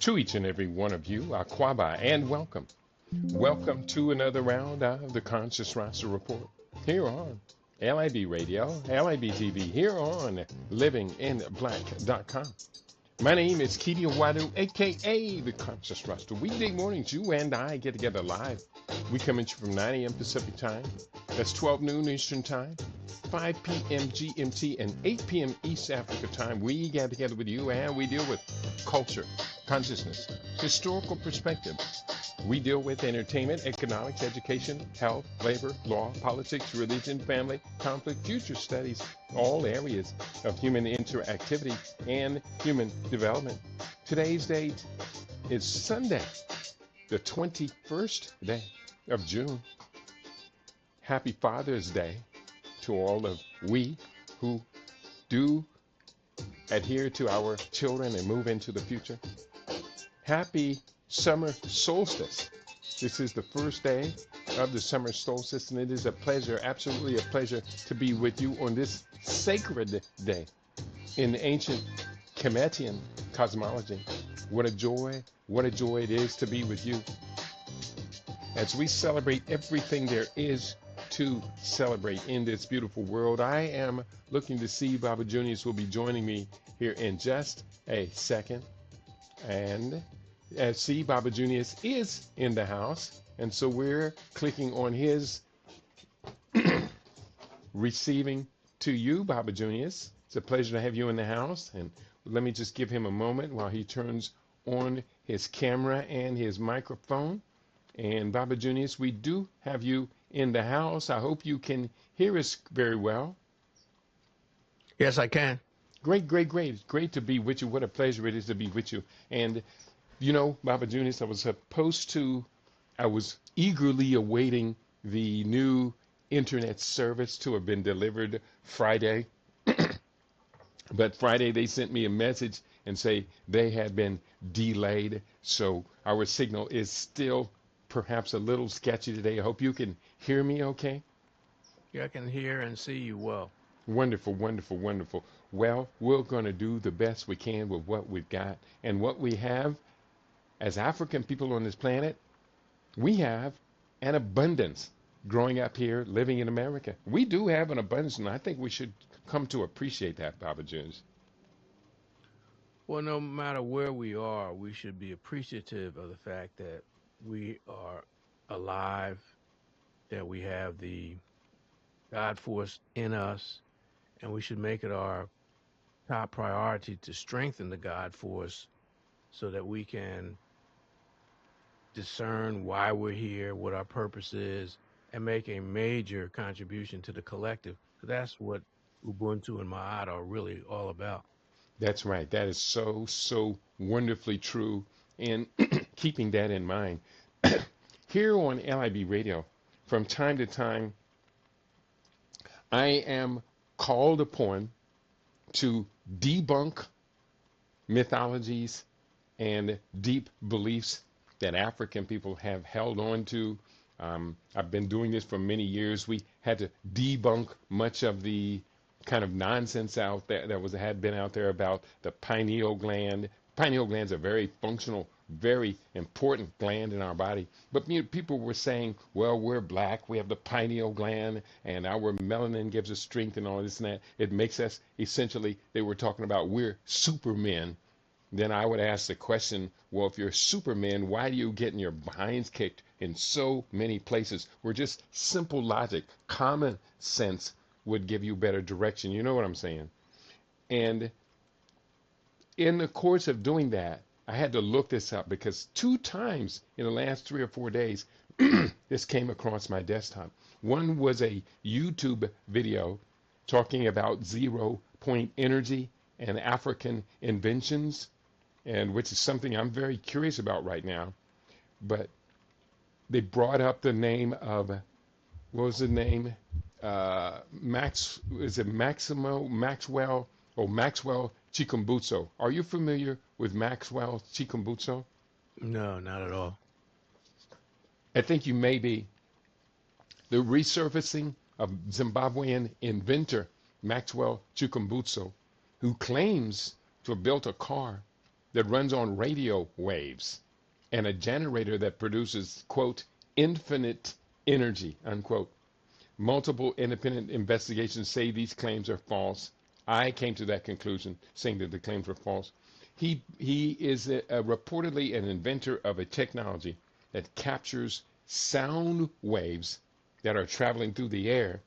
to each and every one of you, Aquaba, and welcome. Welcome to another round of the Conscious Roster Report here on LIBRadio, LIBTV, here on livinginblack.com. My name is Keidi Wadu, aka the Conscious Roster. Weekday mornings, you and I get together live. We come at you from 9 a.m. Pacific time. That's 12 noon Eastern time, 5 p.m. GMT, and 8 p.m. East Africa time. We get together with you and we deal with culture, consciousness, historical perspective. We deal with entertainment, economics, education, health, labor, law, politics, religion, family, conflict, future studies, all areas of human interactivity and human development. Today's date is Sunday, the 21st day of June. Happy Father's Day to all of we who do adhere to our children and move into the future. Happy summer solstice. This is the first day of the summer solstice, and it is a pleasure, absolutely a pleasure, to be with you on this sacred day in ancient Kemetian cosmology. What a joy it is to be with you as we celebrate everything there is to celebrate in this beautiful world. I am looking to see Baba Junious will be joining me here in just a second. And see, Baba Junious is in the house, and so we're clicking on his receiving to you, Baba Junious. It's a pleasure to have you in the house, and let me just give him a moment while he turns on his camera and his microphone. And Baba Junious, we do have you in the house. I hope you can hear us very well. Yes, I can. Great to be with you. What a pleasure it is to be with you. And you know, Baba Junious, I was eagerly awaiting the new internet service to have been delivered Friday. But Friday they sent me a message and say they had been delayed. So our signal is still perhaps a little sketchy today. I hope you can hear me okay. Yeah, I can hear and see you well. Wonderful. Well, we're going to do the best we can with what we've got and what we have. As African people on this planet, we have an abundance growing up here, living in America. We do have an abundance, and I think we should come to appreciate that, Baba Junious. Well, no matter where we are, we should be appreciative of the fact that we are alive, that we have the God force in us, and we should make it our top priority to strengthen the God force so that we can discern why we're here, what our purpose is, and make a major contribution to the collective. That's what Ubuntu and Ma'at are really all about. That's right. That is so wonderfully true. And keeping that in mind, here on LIBRadio, from time to time, I am called upon to debunk mythologies and deep beliefs that African people have held on to. I've been doing this for many years. We had to debunk much of the kind of nonsense out there that had been out there about the pineal gland. Pineal glands are very functional, very important gland in our body. But people were saying, well, we're black, we have the pineal gland, and our melanin gives us strength and all this and that. It makes us, essentially, they were talking about we're supermen. Then I would ask the question, well, if you're Superman, why do you get your behinds kicked in so many places where just simple logic, common sense would give you better direction? You know what I'm saying? And in the course of doing that, I had to look this up because 2 times in the last 3 or 4 days, this came across my desktop. One was a YouTube video talking about 0-point energy and African inventions, and which is something I'm very curious about right now. But they brought up the name of, what was the name? Maxwell Chikumbutso. Are you familiar with Maxwell Chikumbutso? No, not at all. I think you may be. The resurfacing of Zimbabwean inventor Maxwell Chikumbutso, who claims to have built a car that runs on radio waves and a generator that produces, quote, infinite energy, unquote. Multiple independent investigations say these claims are false. I came to that conclusion, saying that the claims were false. He is reportedly an inventor of a technology that captures sound waves that are traveling through the air.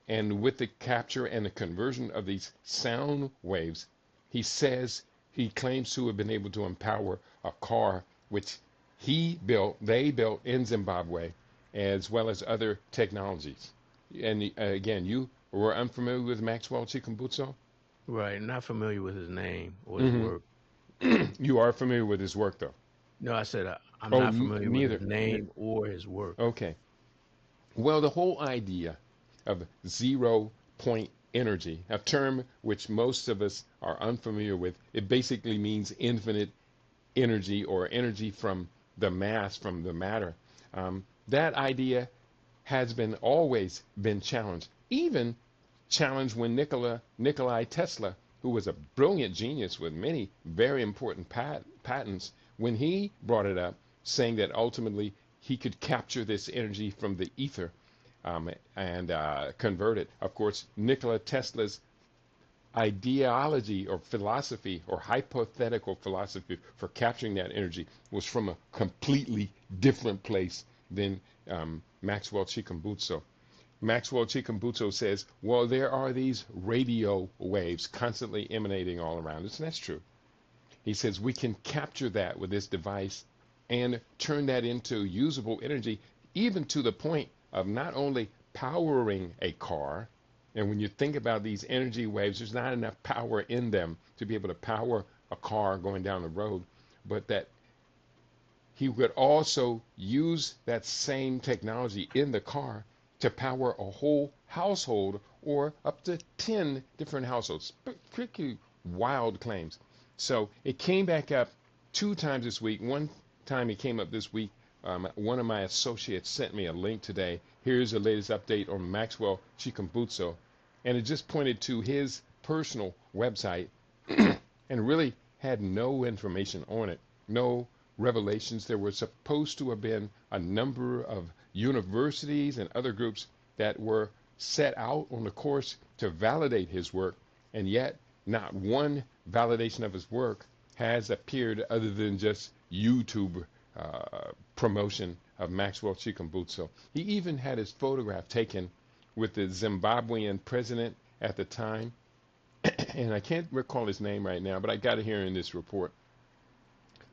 And with the capture and the conversion of these sound waves, he says he claims to have been able to empower a car which they built in Zimbabwe, as well as other technologies. And again, you were unfamiliar with Maxwell Chikumbutso? Right. Not familiar with his name or his Hmm. work. You are familiar with his work, though. No, I said I'm Oh, not familiar with his neither. name or his work. Okay. Well, the whole idea of 0 point energy, a term which most of us are unfamiliar with, it basically means infinite energy or energy from the mass, from the matter. That idea has been always been challenged, even challenged when Nikolai Tesla, who was a brilliant genius with many very important patents, when he brought it up, saying that ultimately he could capture this energy from the ether and convert it. Of course, Nikola Tesla's ideology or philosophy or hypothetical philosophy for capturing that energy was from a completely different place than Maxwell Chikumbutso. Maxwell Chikumbutso says, well, there are these radio waves constantly emanating all around us, and that's true. He says we can capture that with this device and turn that into usable energy, even to the point of not only powering a car, and when you think about these energy waves, there's not enough power in them to be able to power a car going down the road, but that he would also use that same technology in the car to power a whole household or up to 10 different households. Pretty wild claims. So it came back up 2 times this week. One time it came up this week. One of my associates sent me a link today. Here's the latest update on Maxwell Chikumbutso. And it just pointed to his personal website and really had no information on it, no revelations. There were supposed to have been a number of universities and other groups that were set out on the course to validate his work, and yet not one validation of his work has appeared other than just YouTube promotion of Maxwell Chikumbutso. He even had his photograph taken with the Zimbabwean president at the time, and I can't recall his name right now, but I got it here in this report.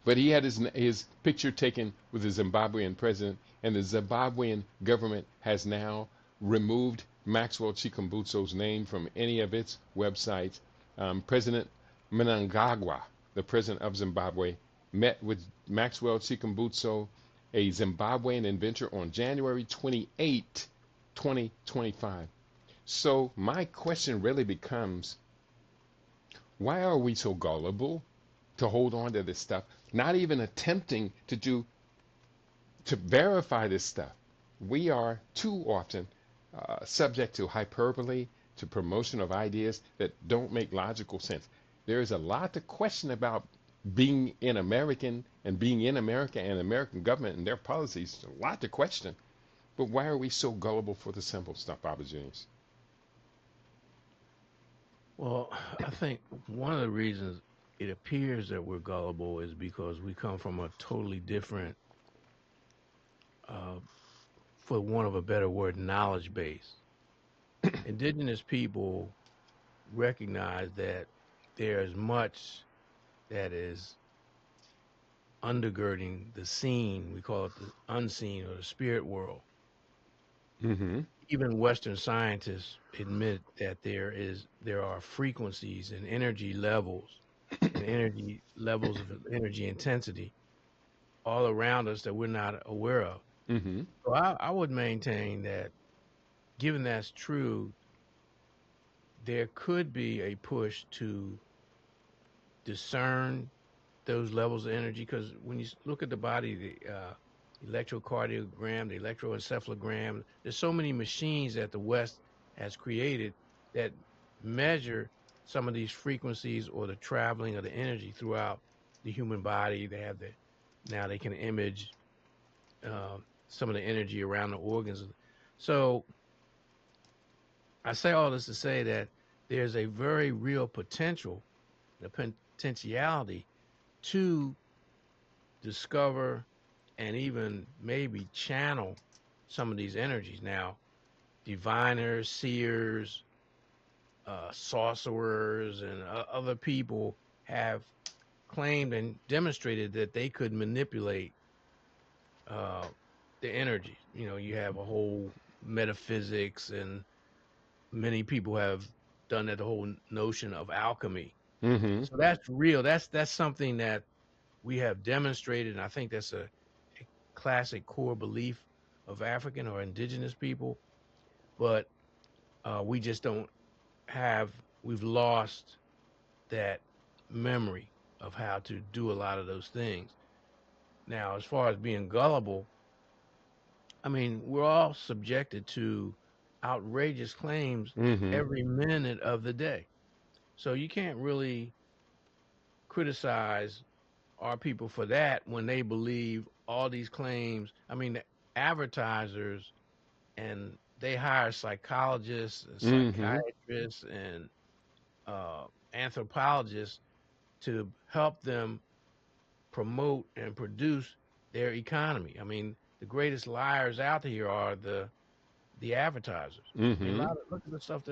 But he had his picture taken with the Zimbabwean president, and the Zimbabwean government has now removed Maxwell Chikumbutso's name from any of its websites. President Mnangagwa, the president of Zimbabwe, met with Maxwell Chikumbutso, a Zimbabwean inventor, on January 28, 2025. So my question really becomes, why are we so gullible to hold on to this stuff, not even attempting to verify this stuff? We are too often subject to hyperbole, to promotion of ideas that don't make logical sense. There is a lot to question about being an American and being in America and American government and their policies. A lot to question. But why are we so gullible for the simple stuff, Baba Junious? Well, I think one of the reasons it appears that we're gullible is because we come from a totally different, uh, for want of a better word, knowledge base. Indigenous people recognize that there's much that is undergirding the seen. We call it the unseen or the spirit world. Mm-hmm. Even Western scientists admit that there are frequencies and energy levels of energy intensity all around us that we're not aware of. Mm-hmm. So I would maintain that, given that's true, there could be a push to discern those levels of energy, because when you look at the body, the electrocardiogram, the electroencephalogram, there's so many machines that the West has created that measure some of these frequencies or the traveling of the energy throughout the human body. They have now they can image uh, some of the energy around the organs. So I say all this to say that there's a very real potential, the potentiality to discover and even maybe channel some of these energies. Now, diviners, seers, sorcerers, and other people have claimed and demonstrated that they could manipulate uh, the energy. You know, you have a whole metaphysics, and many people have done that. The whole notion of alchemy. Mm-hmm. So that's real. That's something that we have demonstrated, and I think that's a classic core belief of African or indigenous people. But we just don't have. We've lost that memory of how to do a lot of those things. Now, as far as being gullible, I mean, we're all subjected to outrageous claims Mm-hmm. every minute of the day. So you can't really criticize our people for that when they believe all these claims. I mean, the advertisers and they hire psychologists and Mm-hmm. psychiatrists and uh, anthropologists to help them promote and produce their economy. I mean, the greatest liars out here are the advertisers. I mean, Mm-hmm. look at the stuff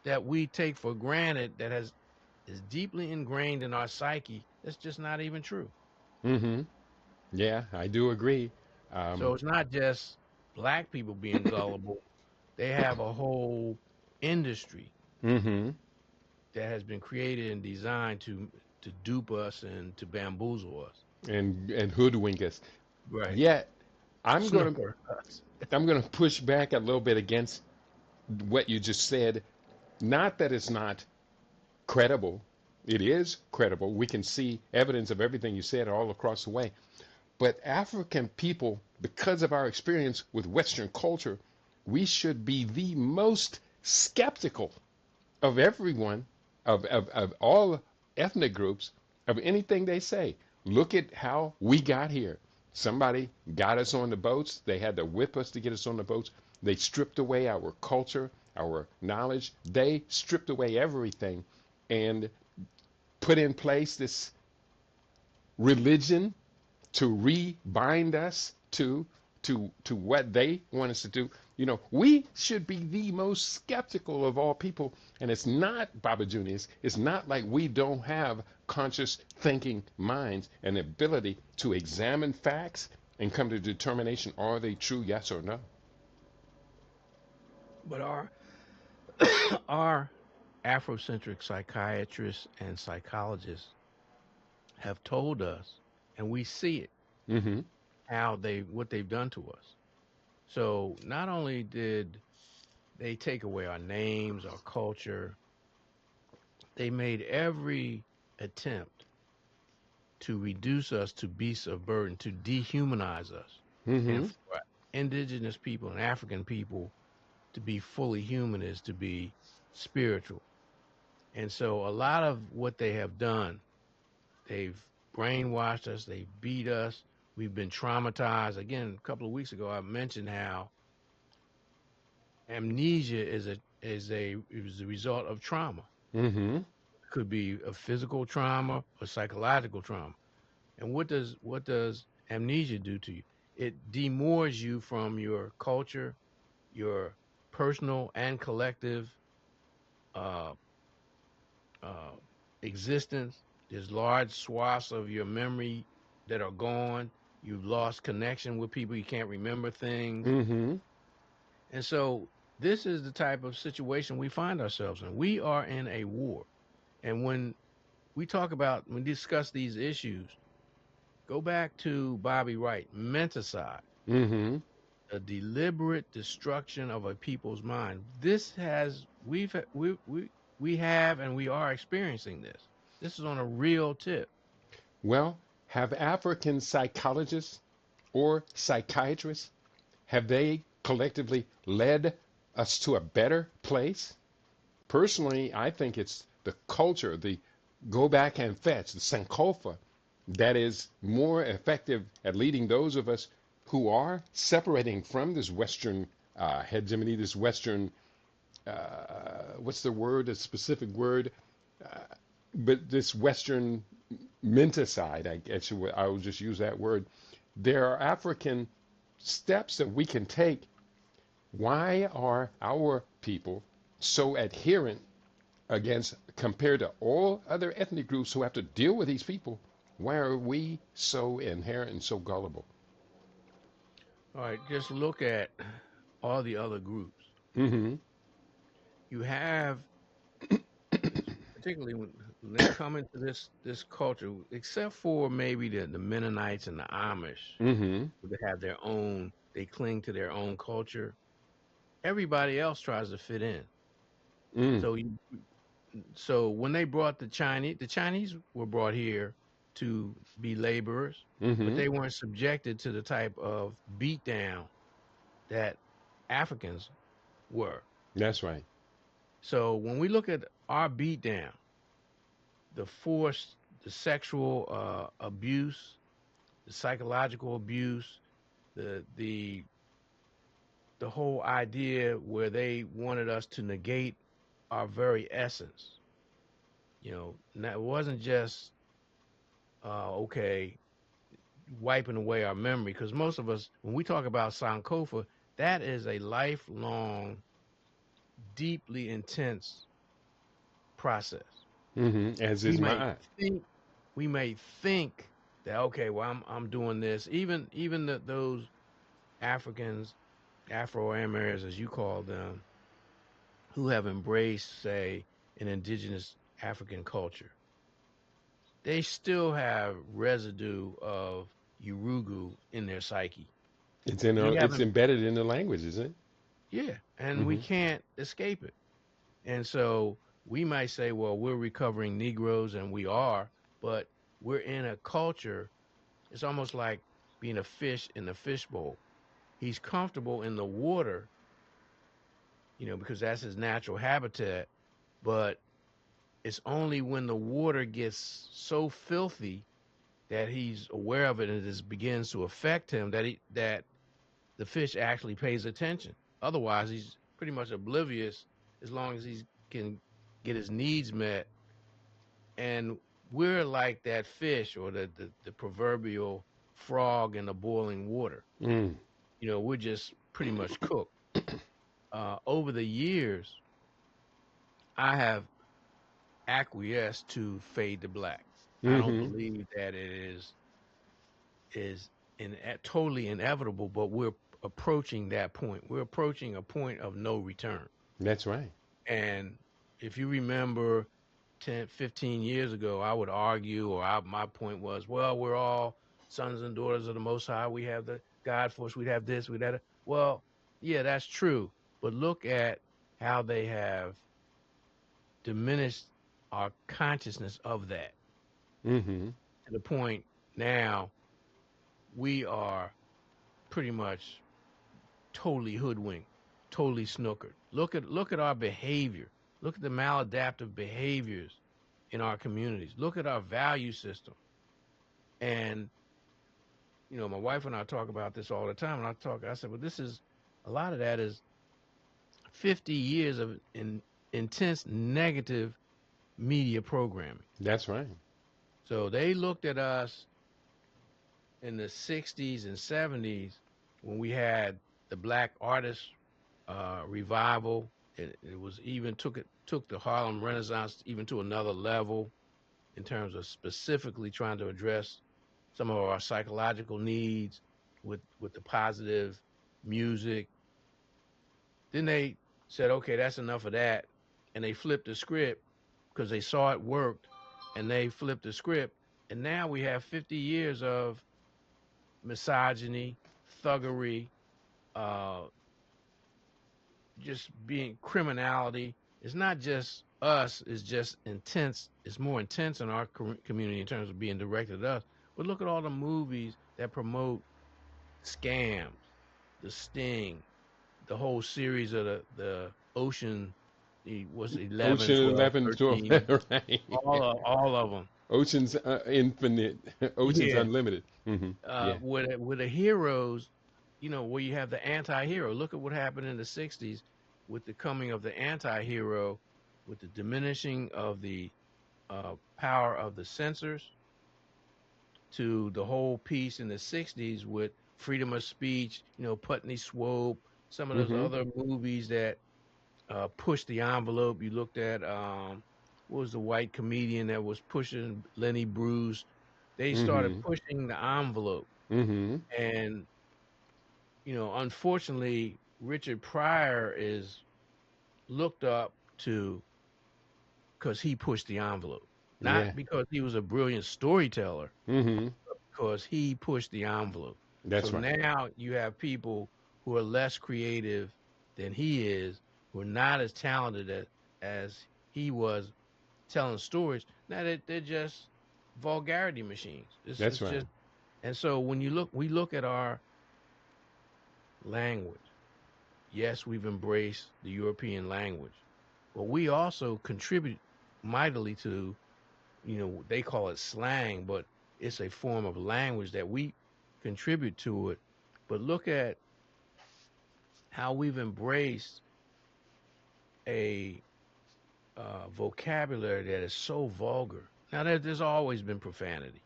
that we take for granted that is deeply ingrained in our psyche. That's just not even true. Mm-hmm. Yeah, I do agree. So Um, it's not just black people being gullible. They have a whole industry mm-hmm. that has been created and designed to dupe us and to bamboozle us. And hoodwink us. Right. Yet I'm gonna Snooker us. I'm gonna push back a little bit against what you just said. Not that it's not credible. It is credible. We can see evidence of everything you said all across the way. But African people, because of our experience with Western culture, we should be the most skeptical of everyone, of all ethnic groups, of anything they say. Look at how we got here. Somebody got us on the boats. They had to whip us to get us on the boats. They stripped away our culture, our knowledge. They stripped away everything and put in place this religion to rebind us to what they want us to do. You know, we should be the most skeptical of all people. And it's not, Baba Junius, it's not like we don't have conscious thinking minds and the ability to examine facts and come to determination, are they true, yes or no? But our Afrocentric psychiatrists and psychologists have told us, and we see it, Mm-hmm. how what they've done to us. So not only did they take away our names, our culture, they made every attempt to reduce us to beasts of burden, to dehumanize us. And Mm-hmm. for indigenous people and African people to be fully human is to be spiritual. And so a lot of what they have done, they've brainwashed us, they beat us, we've been traumatized. Again, a couple of weeks ago I mentioned how amnesia is a result of trauma. Mm-hmm. It could be a physical trauma or psychological trauma. And what does amnesia do to you? It demoors you from your culture, your personal and collective uh, uh, existence. There's large swaths of your memory that are gone. You've lost connection with people. You can't remember things. Mm-hmm. And so this is the type of situation we find ourselves in. We are in a war. And when we discuss these issues, go back to Bobby Wright, menticide, Mm-hmm. a deliberate destruction of a people's mind. This has we have and we are experiencing this. This is on a real tip. Well, have African psychologists or psychiatrists, have they collectively led us to a better place? Personally, I think it's the culture, the go back and fetch, the Sankofa, that is more effective at leading those of us who are separating from this Western hegemony, this Western, what's the word, a specific word, but this Western menticide, I guess I will just use that word. There are African steps that we can take. Why are our people so adherent against, compared to all other ethnic groups who have to deal with these people? Why are we so inherent and so gullible? All right, just look at all the other groups. Mm-hmm. You have, particularly when they come into this culture, except for maybe the Mennonites and the Amish, Mm-hmm. they have their own, they cling to their own culture. Everybody else tries to fit in. Mm. So so when they brought the Chinese were brought here to be laborers, but Mm-hmm. they weren't subjected to the type of beatdown that Africans were. That's right. So when we look at our beatdown, the force, the sexual abuse, the psychological abuse, the the the whole idea where they wanted us to negate our very essence. It wasn't just okay, wiping away our memory, because most of us, when we talk about Sankofa, that is a lifelong, deeply intense process. Mm-hmm. As We is may mine. think we may think that, okay, well, I'm doing this. Even those Africans, Afro-Americans, as you call them, who have embraced, say, an indigenous African culture, they still have residue of Urugu in their psyche. We It's haven't, embedded in the language, isn't it? yeah, and we Mm-hmm. can't escape it. And so we might say, well, we're recovering Negroes, and we are, but we're in a culture. It's almost like being a fish in a fishbowl. He's comfortable in the water, because that's his natural habitat, but it's only when the water gets so filthy that he's aware of it and it begins to affect him that the fish actually pays attention. Otherwise, he's pretty much oblivious as long as he can get his needs met. And we're like that fish, or the proverbial frog in the boiling water. Mm. We're just pretty much cooked. Over the years, I have acquiesced to fade to black. I don't Mm-hmm. believe that it is totally inevitable, but we're approaching that point. We're approaching a point of no return. That's right. And if you remember 10, 15 years ago, I would argue, my point was, well, we're all sons and daughters of the Most High. We have the God force. We'd have this, we'd have that. Well, yeah, that's true. But look at how they have diminished our consciousness of that, Mm-hmm. to the point now we are pretty much totally hoodwinked, totally snookered. Look at our behavior. Look at the maladaptive behaviors in our communities. Look at our value system. And my wife and I talk about this all the time. And I said, well, this is a lot of that is 50 years of intense negative media programming. That's right. So they looked at us in the 60s and 70s when we had the black artist revival. It was even took the Harlem Renaissance even to another level in terms of specifically trying to address some of our psychological needs with the positive music. Then they said, okay, that's enough of that, and they flipped the script because they saw it worked, and they flipped the script, and now we have 50 years of misogyny, thuggery, uh, just being criminality. It's not just us, it's just intense. It's more intense in our community in terms of being directed at us. But look at all the movies that promote scams, the sting, the whole series of the ocean, the what's it, 11, Ocean 12, 11, 12, 13, right. all of them. Ocean's infinite, Ocean's Yeah, unlimited. Yeah. with the heroes, where you have the anti-hero. Look at what happened in the '60s with the coming of the anti-hero, with the diminishing of the power of the censors, to the whole piece in the '60s with freedom of speech. Putney Swope, some of those Mm-hmm. other movies that pushed the envelope. You looked at what was the white comedian that was pushing Lenny Bruce? They started Mm-hmm. pushing the envelope, Mm-hmm. and unfortunately, Richard Pryor is looked up to because he pushed the envelope, not Yeah. because he was a brilliant storyteller, Mm-hmm. because he pushed the envelope. So That's right. now you have people who are less creative than he is, who are not as talented as he was telling stories. Now they're just vulgarity machines. It's That's right. just, and so when we look at our language. Yes, we've embraced the European language, but we also contribute mightily to, they call it slang, but it's a form of language that we contribute to it. But look at how we've embraced a vocabulary that is so vulgar. Now, there's always been profanity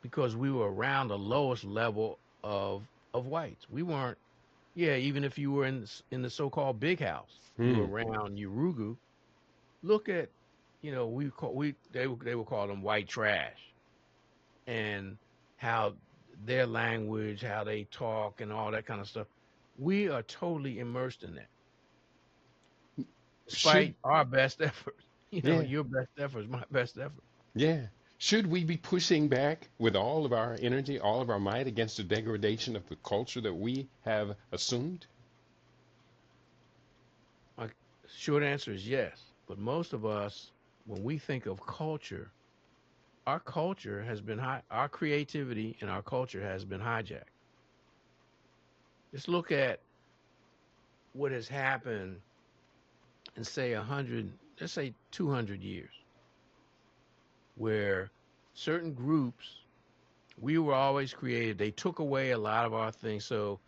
because we were around the lowest level of whites. We weren't. Yeah, even if you were in the so-called big house, you were Mm. around Urugu. Look at, they would call them white trash, and how their language, how they talk, and all that kind of stuff. We are totally immersed in that, Should despite our best efforts. yeah. Your best effort is my best effort. Yeah. Should we be pushing back with all of our energy, all of our might against the degradation of the culture that we have assumed? My short answer is yes. But most of us, when we think of culture, our culture has been our creativity and our culture has been hijacked. Just look at what has happened in, say, 100, let's say 200 years, where certain groups, we were always creative. They took away a lot of our things. So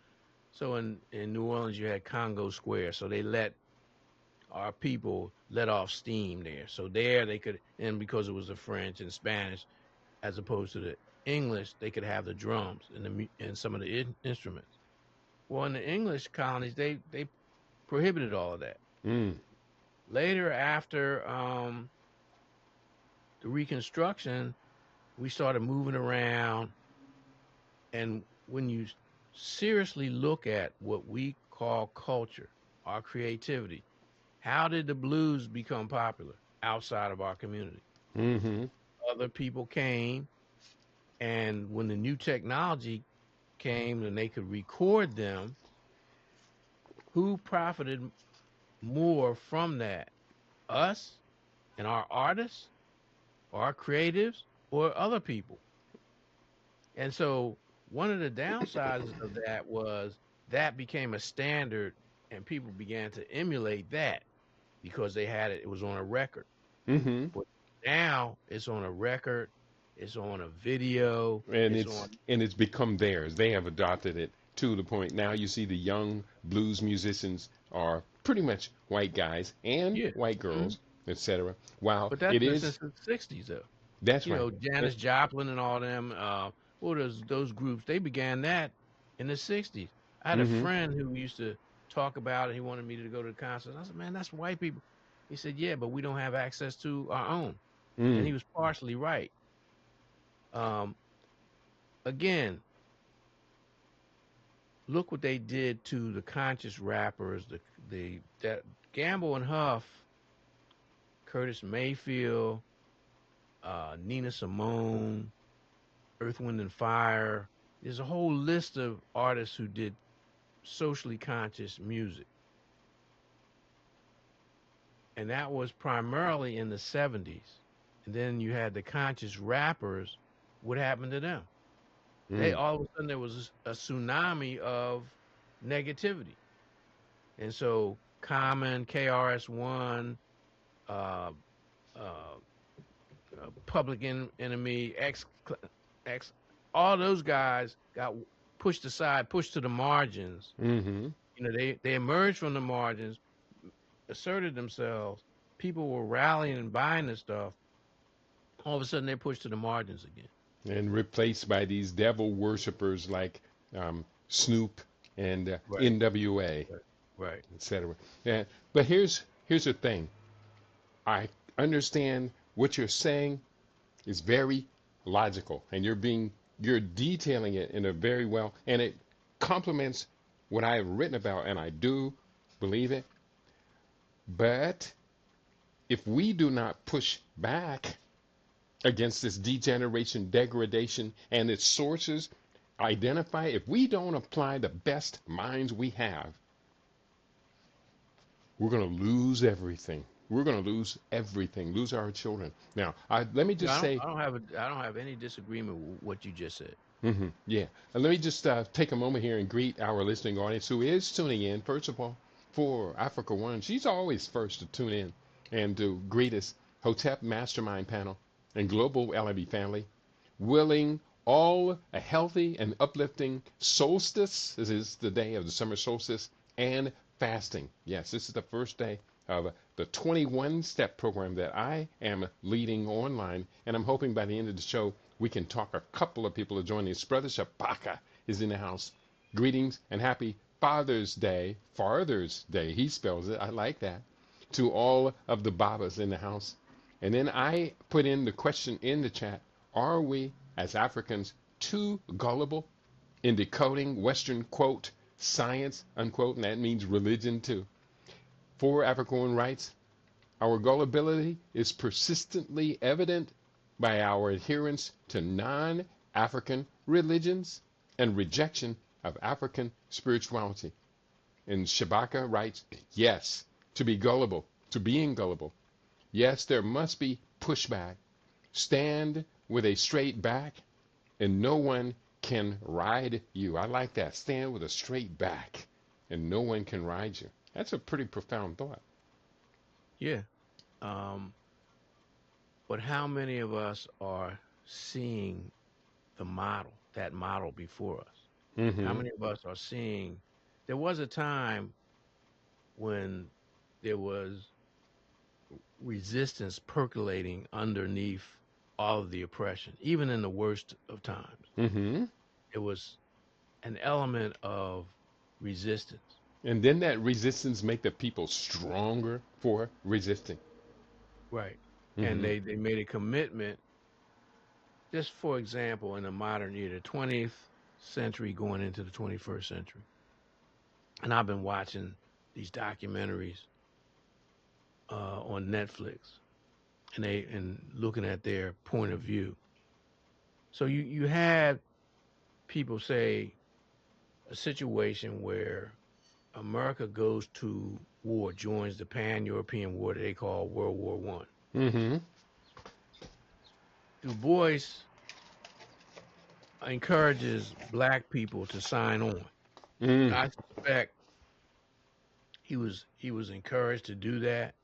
in New Orleans, you had Congo Square. So they let our people let off steam there. So there they could, and because it was the French and Spanish, as opposed to the English, they could have the drums and some of the instruments. Well, in the English colonies, they prohibited all of that. Mm. Later, after the Reconstruction, we started moving around, and when you seriously look at what we call culture, our creativity, how did the blues become popular outside of our community? Mm-hmm. Other people came, and when the new technology came and they could record them, who profited more from that? Us and our artists, or our creatives, or other people? And so one of the downsides of that was that became a standard, and people began to emulate that because they had it, it was on a record. Mm-hmm. But now it's on a record, it's on a video, And it's it's on. and it's become theirs. They have adopted it to the point now you see the young blues musicians are pretty much white guys and Yeah. white Mhm. girls, etc. While But that's it been is since the '60s, though. that's right. Janis Joplin and all them, what those groups, they began that in the '60s. I had a Mm-hmm. friend who used to talk about it. He wanted me to go to the concerts. I said, man, that's white people. He said, yeah, but we don't have access to our own. And Mm. he was partially right. Um, Again, look what they did to the conscious rappers, the that Gamble and Huff, Curtis Mayfield, Nina Simone, Earth, Wind, and Fire. There's a whole list of artists who did socially conscious music. And that was primarily in the '70s. And then you had the conscious rappers. What happened to them? They Mm. all of a sudden there was a tsunami of negativity. And so Common, KRS-One, uh, uh, Public Enemy, X, all those guys got pushed aside, pushed to the margins. Mm-hmm. You know, they emerged from the margins, asserted themselves. People were rallying and buying this stuff. All of a sudden, they're pushed to the margins again. And replaced by these devil worshippers like Snoop and Right. NWA, Right. etc. Yeah, but here's the thing. I understand what you're saying is very logical, and you're detailing it in a very well, and it complements what I have written about, and I do believe it. But if we do not push back against this degeneration, degradation, and its sources, identify, if we don't apply the best minds we have, we're going to lose everything. We're going to lose everything, lose our children. Now, let me just say, I don't have any disagreement with what you just said. yeah, and let me just take a moment here and greet our listening audience who is tuning in. First of all, for Africa One, she's always first to tune in and to greet us, Hotep Mastermind Panel and Global LIB family, willing all a healthy and uplifting solstice. This is the day of the summer solstice and fasting. Yes, this is the first day of the 21-step program that I am leading online, and I'm hoping by the end of the show we can talk a couple of people to join us. Brother Shabaka is in the house. Greetings and happy Father's Day. Father's Day, he spells it. I like that. To all of the Babas in the house. And then I put in the question in the chat, are we as Africans too gullible in decoding Western, quote, science, unquote, and that means religion too? For African rights, our gullibility is persistently evident by our adherence to non-African religions and rejection of African spirituality. And Shabaka writes, yes, to be gullible, to being gullible. Yes, there must be pushback. Stand with a straight back, and no one can ride you. I like that. Stand with a straight back, and no one can ride you. That's a pretty profound thought. Yeah. But how many of us are seeing that model before us? How Mm-hmm. many of us are seeing? There was a time when there was resistance percolating underneath all of the oppression, even in the worst of times. Mm-hmm. It was an element of resistance. And then that resistance make the people stronger for resisting. Right. And Mm-hmm. they made a commitment, just for example, in the modern year, the 20th century going into the 21st century. And I've been watching these documentaries on Netflix and looking at their point of view. So you had people say a situation where America goes to war, joins the Pan-European War that they call World War One. Mm-hmm. Du Bois encourages black people to sign on. Mm. I suspect he was encouraged to do that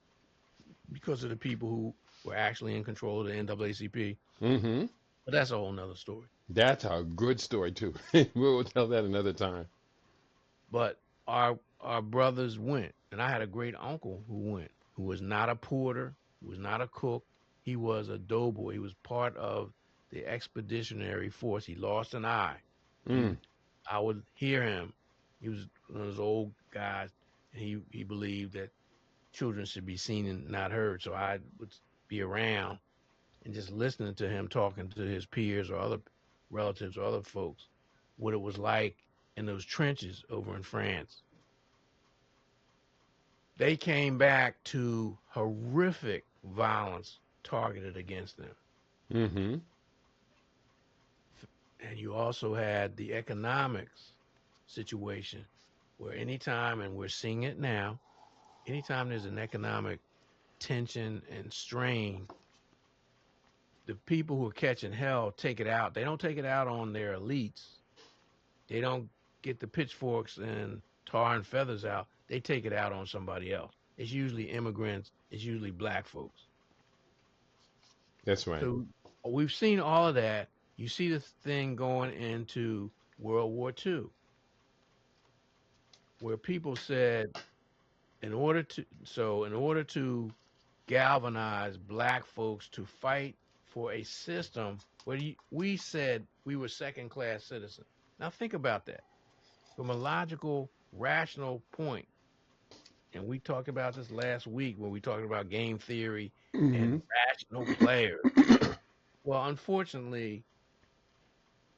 because of the people who were actually in control of the NAACP. Mm-hmm. But that's a whole nother story. That's a good story too. We'll tell that another time. But our brothers went, and I had a great uncle who went, who was not a porter, who was not a cook. He was a doughboy. He was part of the expeditionary force. He lost an eye. Mm. I would hear him. He was one of those old guys, and he believed that children should be seen and not heard. So I would be around and just listening to him talking to his peers or other relatives or other folks, what it was like in those trenches over in France. They came back to horrific violence targeted against them. Mm-hmm. And you also had the economics situation where anytime, and we're seeing it now, anytime there's an economic tension and strain, the people who are catching hell take it out. They don't take it out on their elites. They don't get the pitchforks and tar and feathers out. They take it out on somebody else. It's usually immigrants. It's usually black folks. That's right. So we've seen all of that. You see this thing going into World War II, where people said, in order to galvanize black folks to fight for a system where we said we were second class citizens. Now think about that from a logical, rational point. And we talked about this last week when we talked about game theory Hmm. and rational players. Well, unfortunately,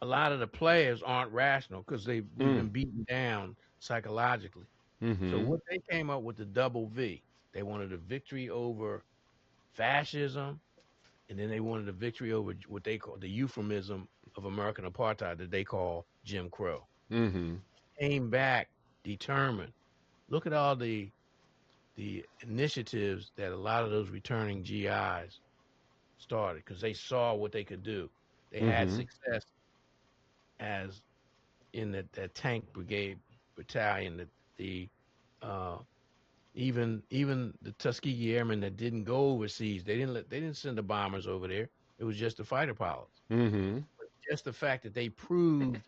a lot of the players aren't rational because we've Mm. been beaten down psychologically. So Hmm. what they came up with the double V. They wanted a victory over fascism, and then they wanted a victory over what they call the euphemism of American apartheid that they call Jim Crow. Hmm. Came back determined. Look at all the initiatives that a lot of those returning GIs started because they saw what they could do. They had Hmm. success as in that tank brigade battalion, that the uh, even the Tuskegee Airmen that didn't go overseas, they didn't send the bombers over there. It was just the fighter pilots. Hmm. But just the fact that they proved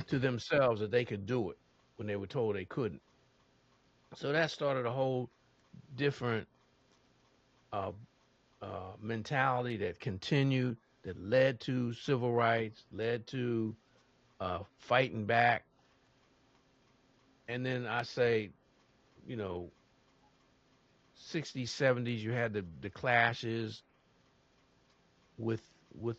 to themselves that they could do it when they were told they couldn't. So that started a whole different uh, mentality that continued, that led to civil rights, led to fighting back. And then I say, you know, 60s, 70s, you had the clashes with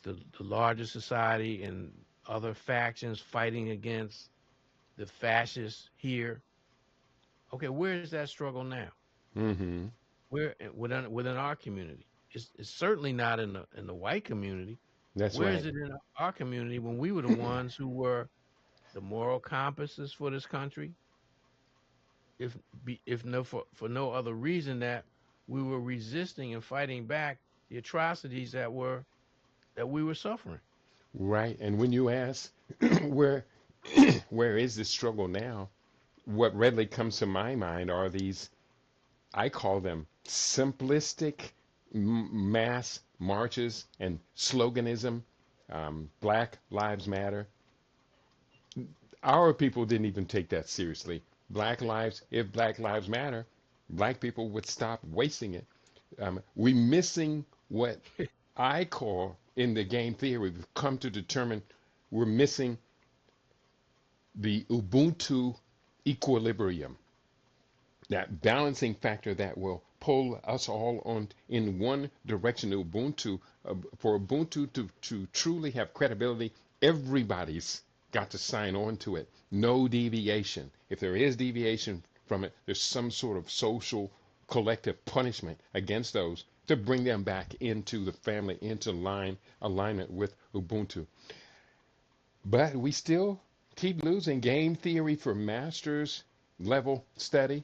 the larger society and other factions fighting against the fascists here. Okay, where's that struggle now? Hmm. Where within our community? It's certainly not in the white community. That's Where is right. it in our community when we were the ones who were the moral compasses for this country? If no for no other reason that we were resisting and fighting back the atrocities that we were suffering. Right. And when you ask where where is the struggle now, what readily comes to my mind are these, I call them simplistic mass marches and sloganism. Black Lives Matter. Our people didn't even take that seriously. Black lives, if Black Lives Matter, black people would stop wasting it. We missing what I call in the game theory. We've come to determine we're missing the Ubuntu equilibrium, that balancing factor that will pull us all on in one direction. Ubuntu, for Ubuntu to truly have credibility, everybody's got to sign on to it. No deviation. If there is deviation from it, there's some sort of social collective punishment against those to bring them back into the family, into alignment with Ubuntu. But we still keep losing. Game theory for master's level study,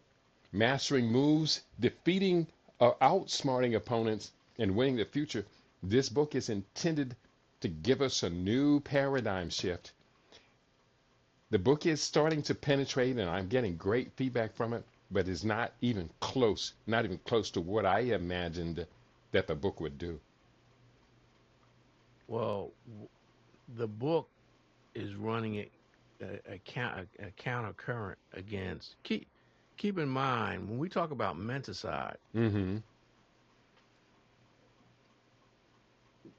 mastering moves, defeating, outsmarting opponents, and winning the future. This book is intended to give us a new paradigm shift. The book is starting to penetrate, and I'm getting great feedback from it, but is not even close to what I imagined that the book would do. Well, the book is running a counter current against. Keep in mind when we talk about menticide, Mm-hmm.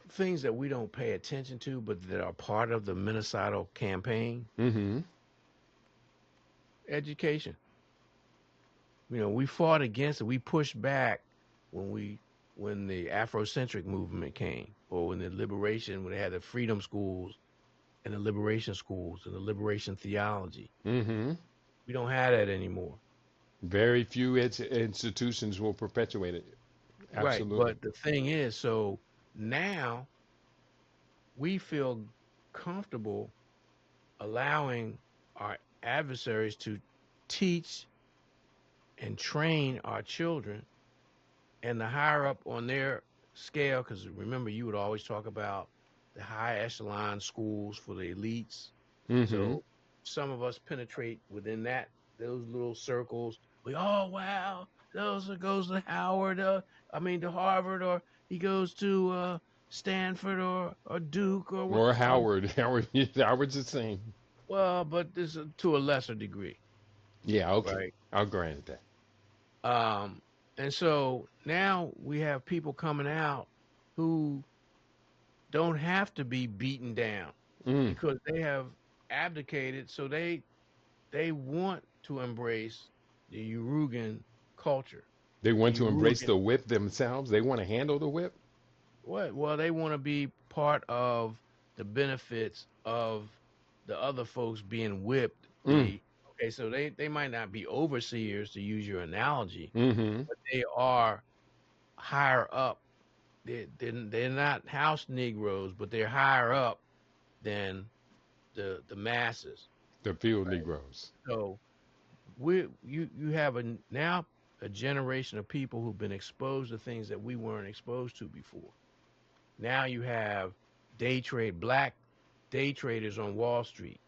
things that we don't pay attention to, but that are part of the menocidal campaign. Mm-hmm. Education. We fought against it. We pushed back when the Afrocentric movement came, or when they had the freedom schools and the liberation schools and the liberation theology. Mm-hmm. We don't have that anymore. Very few institutions will perpetuate it. Right. Absolutely. But the thing is, so now we feel comfortable allowing our adversaries to teach and train our children, and the higher up on their scale, because remember, you would always talk about the high echelon schools for the elites. Mm-hmm. So some of us penetrate within those little circles. Oh wow, those goes to Howard, to Harvard, or he goes to Stanford or Duke or what? Or Howard. Howard's the same. Well, but this is to a lesser degree, Yeah, okay. right? I'll grant that. Um, and so now we have people coming out who don't have to be beaten down Mm. because they have abdicated. So they want to embrace the Uruguayan culture. They want The to embrace Uruguayan the whip themselves. They want to handle the whip. what? Well, they want to be part of the benefits of the other folks being whipped. Mm. Okay, so they might not be overseers to use your analogy, Mm-hmm. but they are higher up. They're not house Negroes, but they're higher up than the masses. The field Right. Negroes. So you have now a generation of people who've been exposed to things that we weren't exposed to before. Now you have black day traders on Wall Street.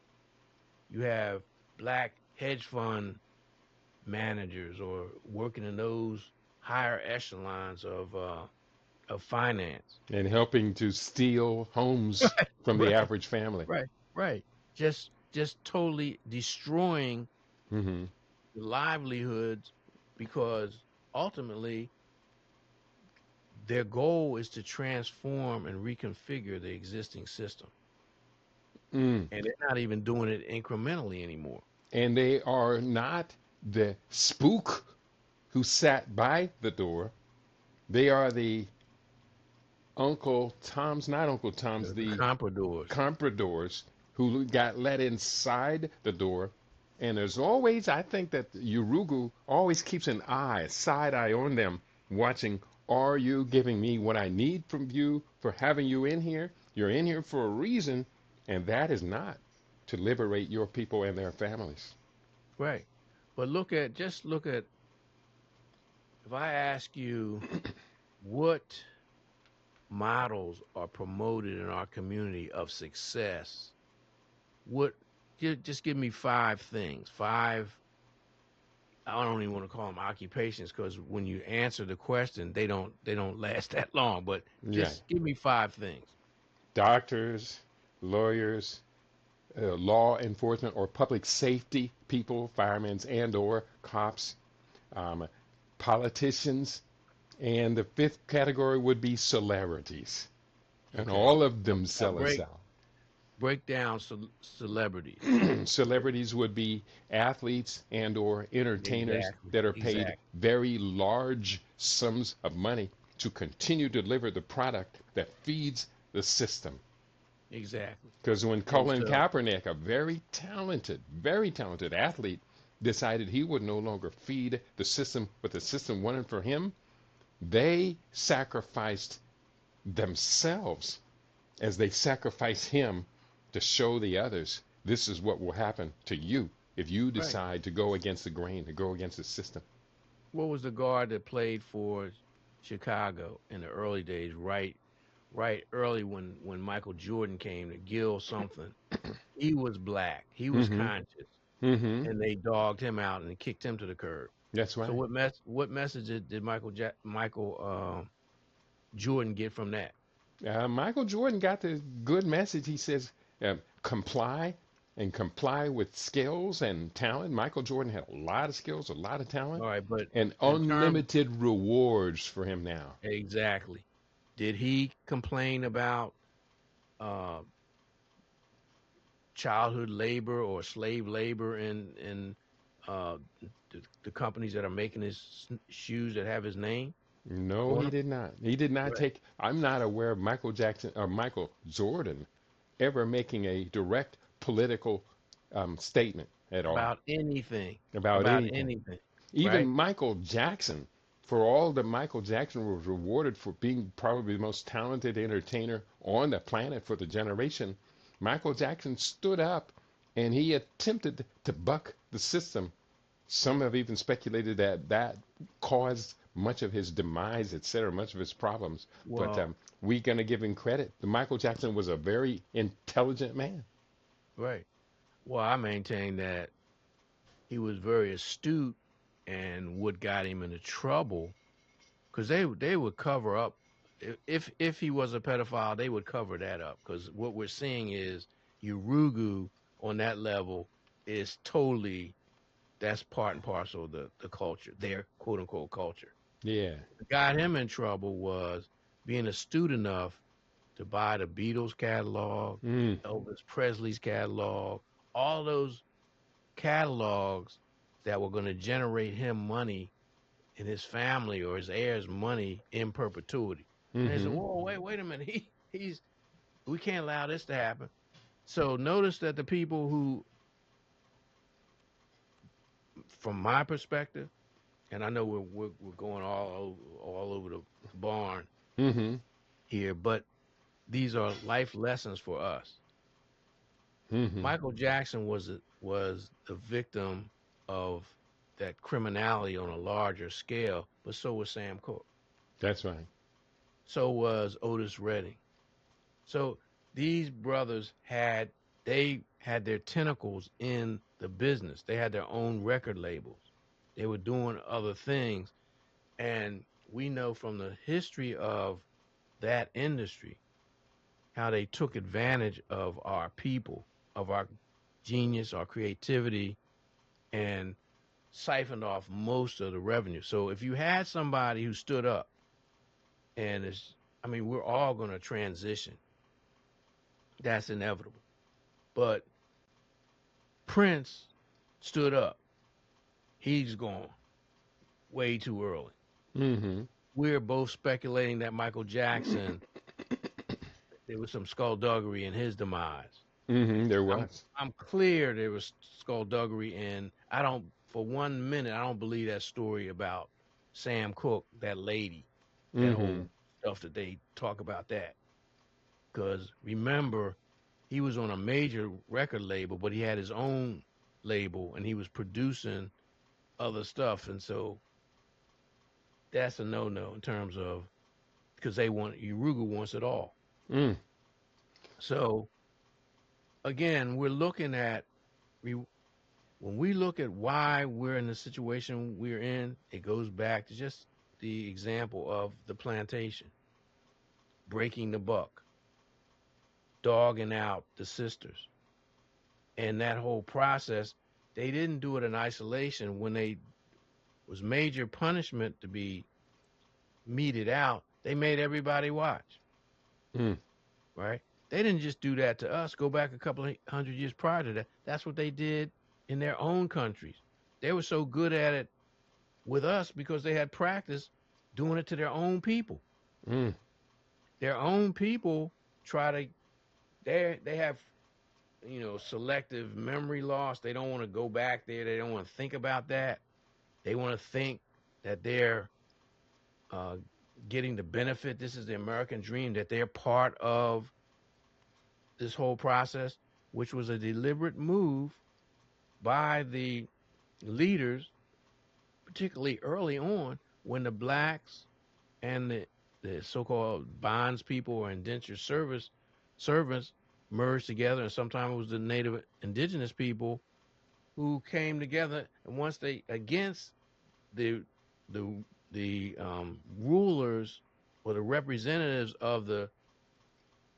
You have black hedge fund managers or working in those higher echelons of finance. And helping to steal homes from the Right, average family. right, right. Just totally destroying Mm-hmm. livelihoods because ultimately their goal is to transform and reconfigure the existing system. Mm. And they're not even doing it incrementally anymore. And they are not the spook who sat by the door. They are the Uncle Tom's, not Uncle Tom's, The the compradors. compradors who got let inside the door. And there's always, I think that Urugu always keeps an eye, a side eye on them, watching, are you giving me what I need from you for having you in here? You're in here for a reason, and that is not to liberate your people and their families. Right. But just look at, if I ask you what models are promoted in our community of success, what, just give me five things, five, I don't even want to call them occupations because when you answer the question, they don't last that long, but Yeah. just give me five things. Doctors, lawyers, law enforcement or public safety people, firemen and or cops, um, politicians, and the fifth category would be celebrities. And Okay. all of So them now sell us out. break down celebrities. Celebrities would be athletes and or entertainers Exactly. that are paid Exactly. very large sums of money to continue to deliver the product that feeds the system. Exactly. Because when And Colin so, Kaepernick, a very talented athlete, decided he would no longer feed the system what the system wanted for him, they sacrificed themselves as they sacrificed him to show the others this is what will happen to you if you right. decide to go against the grain, to go against the system. What was the guard that played for Chicago in the early days, right early when Michael Jordan came to Gill something. He was black. He was Mm-hmm. conscious. Mm-hmm. And they dogged him out and kicked him to the curb. That's So right. what message did Michael Jordan get from that? Michael Jordan got the good message. He says, comply and comply with skills and talent. Michael Jordan had a lot of skills, a lot of talent, All right, but and in terms unlimited rewards for him now. exactly, did he complain about uh, childhood labor or slave labor in uh, the companies that are making his shoes that have his name No, on he them? did not. He did not Right. take. I'm not aware of Michael Jackson or Michael Jordan ever making a direct political statement at all About anything, about about anything. anything, Even right? Michael Jackson, for all that Michael Jackson was rewarded for being probably the most talented entertainer on the planet for the generation, Michael Jackson stood up and he attempted to buck the system. Some have even speculated that that caused much of his demise, etc., much of his problems. But Well, we're going to give him credit. Michael Jackson was a very intelligent man. right. Well, I maintain that he was very astute, and what got him into trouble because they would cover up if he was a pedophile, they would cover that up, because what we're seeing is Urugu on that level is totally, that's part and parcel of the culture, their quote unquote culture. Yeah. What got him in trouble was being astute enough to buy the Beatles catalog, Mm. Elvis Presley's catalog, all those catalogs that were going to generate him money and his family or his heirs money in perpetuity. And they said, Mm-hmm. "Whoa, wait a minute. We can't allow this to happen." So notice that the people who, from my perspective, and I know we're going all over the barn Mm-hmm. here, but these are life lessons for us. Mm-hmm. Michael Jackson was the victim of that criminality on a larger scale, but so was Sam Cooke. That's right. So was Otis Redding. So these brothers had their tentacles in the business. They had their own record labels. They were doing other things, and we know from the history of that industry how they took advantage of our people, of our genius, our creativity, and siphoned off most of the revenue. So if you had somebody who stood up, and I mean, we're all going to transition. That's inevitable. But Prince stood up. He's gone way too early. Mm-hmm. We're both speculating that Michael Jackson, there was some skullduggery in his demise. Mm-hmm. There I'm was. I'm clear there was skullduggery, and I don't, for 1 minute, I don't believe that story about Sam Cooke, that lady, that Mm-hmm. whole stuff that they talk about that. Because remember, he was on a major record label, but he had his own label, and he was producing other stuff, and so that's a no-no in terms of, because Urugu wants it all. Mm. So again, we're looking at when we look at why we're in the situation we're in, it goes back to just the example of the plantation, breaking the buck, dogging out the sisters. And that whole process, they didn't do it in isolation. When they was major punishment to be meted out, they made everybody watch, Mm. right? They didn't just do that to us. Go back a couple of 100 years prior to that. That's what they did in their own countries. They were so good at it with us because they had practice doing it to their own people. Mm. Their own people try to, they have, selective memory loss. They don't want to go back there. They don't want to think about that. They want to think that they're uh, getting the benefit. This is the American dream, that they're part of this whole process, which was a deliberate move by the leaders, particularly early on when the blacks and the so-called bonds people or indentured servants merged together, and sometimes it was the native indigenous people who came together, and once they against the rulers or the representatives of the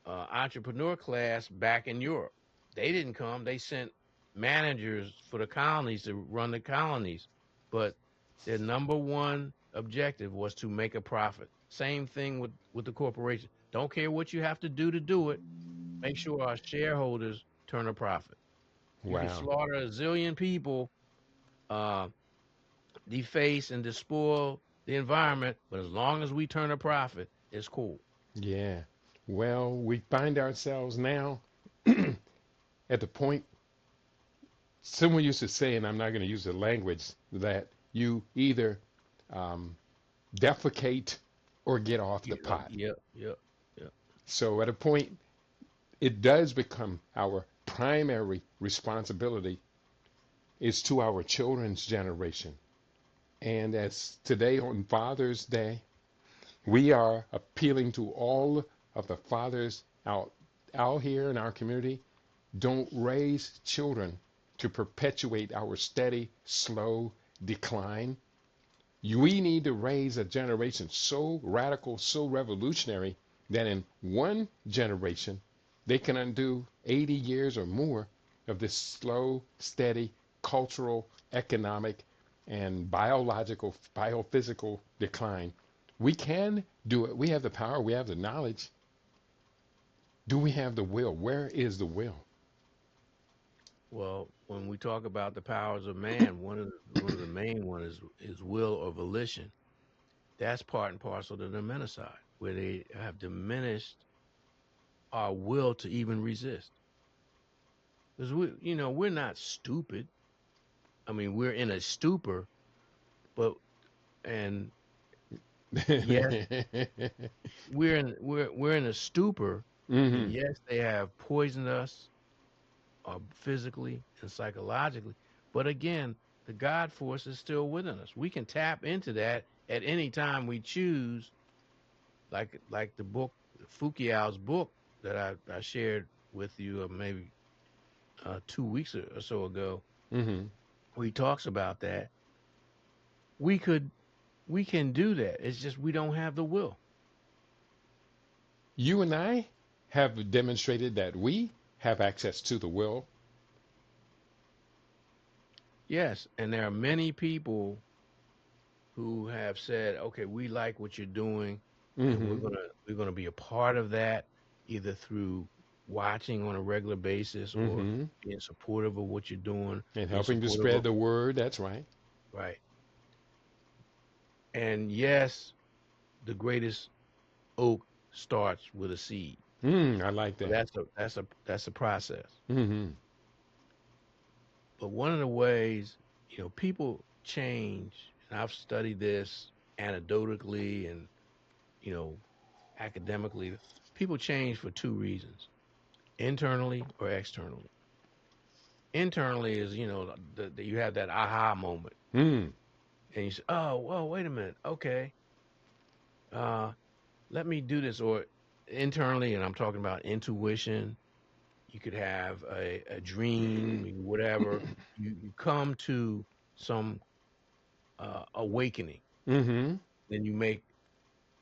entrepreneur class back in Europe. They didn't come. They sent managers for the colonies to run the colonies, but their number one objective was to make a profit. Same thing with the corporation. Don't care what you have to do it. Make sure our shareholders turn a profit. You can Wow. slaughter a zillion people, uh, deface and despoil the environment, but as long as we turn a profit, it's cool. Yeah. Well, we find ourselves now at the point someone used to say, and I'm not going to use the language, that you either um, defecate or get off the pot. Yep. So at a point, it does become our primary responsibility is to our children's generation. And as today on Father's Day, we are appealing to all of the fathers out here in our community. Don't raise children to perpetuate our steady, slow decline. We need to raise a generation so radical, so revolutionary that in one generation they can undo 80 years or more of this slow, steady cultural, economic, and biological, biophysical decline. We can do it. We have the power. We have the knowledge. Do we have the will? Where is the will? Well, when we talk about the powers of man, one of the main ones is will or volition. That's part and parcel to the menticide, where they have diminished our will to even resist. Because we're not stupid. I mean, we're in a stupor, but and yes, we're in a stupor, and Hmm. yes, they have poisoned us physically and psychologically. But again, the God force is still within us. We can tap into that at any time we choose, like the book, Fukuyama's book that I shared with you maybe 2 weeks or so ago, Hmm. where he talks about that. We could we can do that. It's just we don't have the will. You and I have demonstrated that we have access to the will. Yes, and there are many people who have said, "Okay, we like what you're doing, and we're Hmm. gonna we're gonna be a part of that, either through watching on a regular basis or Hmm. being supportive of what you're doing, And being helping to supportive spread of the word. That's right. right." And yes, the greatest oak starts with a seed. I like So that. that's a process. Hmm. But one of the ways, people change, and I've studied this anecdotally and you know academically. People change for two reasons: internally or externally. Internally is you have that aha moment, Mm. and you say, "Oh, well, wait a minute, okay, uh, let me do this." Or internally, and I'm talking about intuition. You could have a dream, whatever. You come to some awakening, Hmm. then you make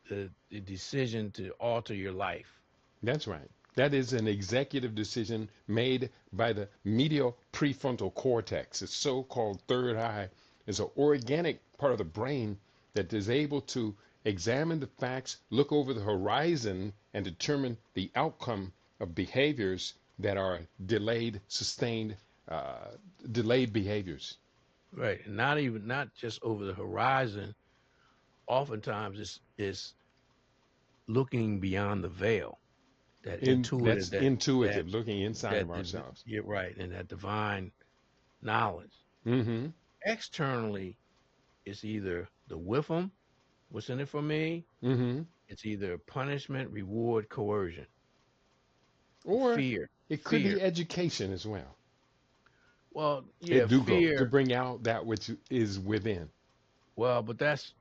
the decision to alter your life. That's right. That is an executive decision made by the medial prefrontal cortex. The so-called third eye is an organic part of the brain that is able to examine the facts, look over the horizon, and determine the outcome of behaviors that are delayed, sustained, uh, delayed behaviors. Right. And not just over the horizon. Oftentimes it's looking beyond the veil, that intuitive, That's that intuitive, looking inside that of ourselves. you're right, and that divine knowledge. Mm-hmm. Externally, it's either the whiffum, what's in it for me? Mm-hmm. It's either punishment, reward, coercion, Or fear. it could be Fear. education as well. Well, yeah, It do go to fear. bring out that which is within. Well, but that's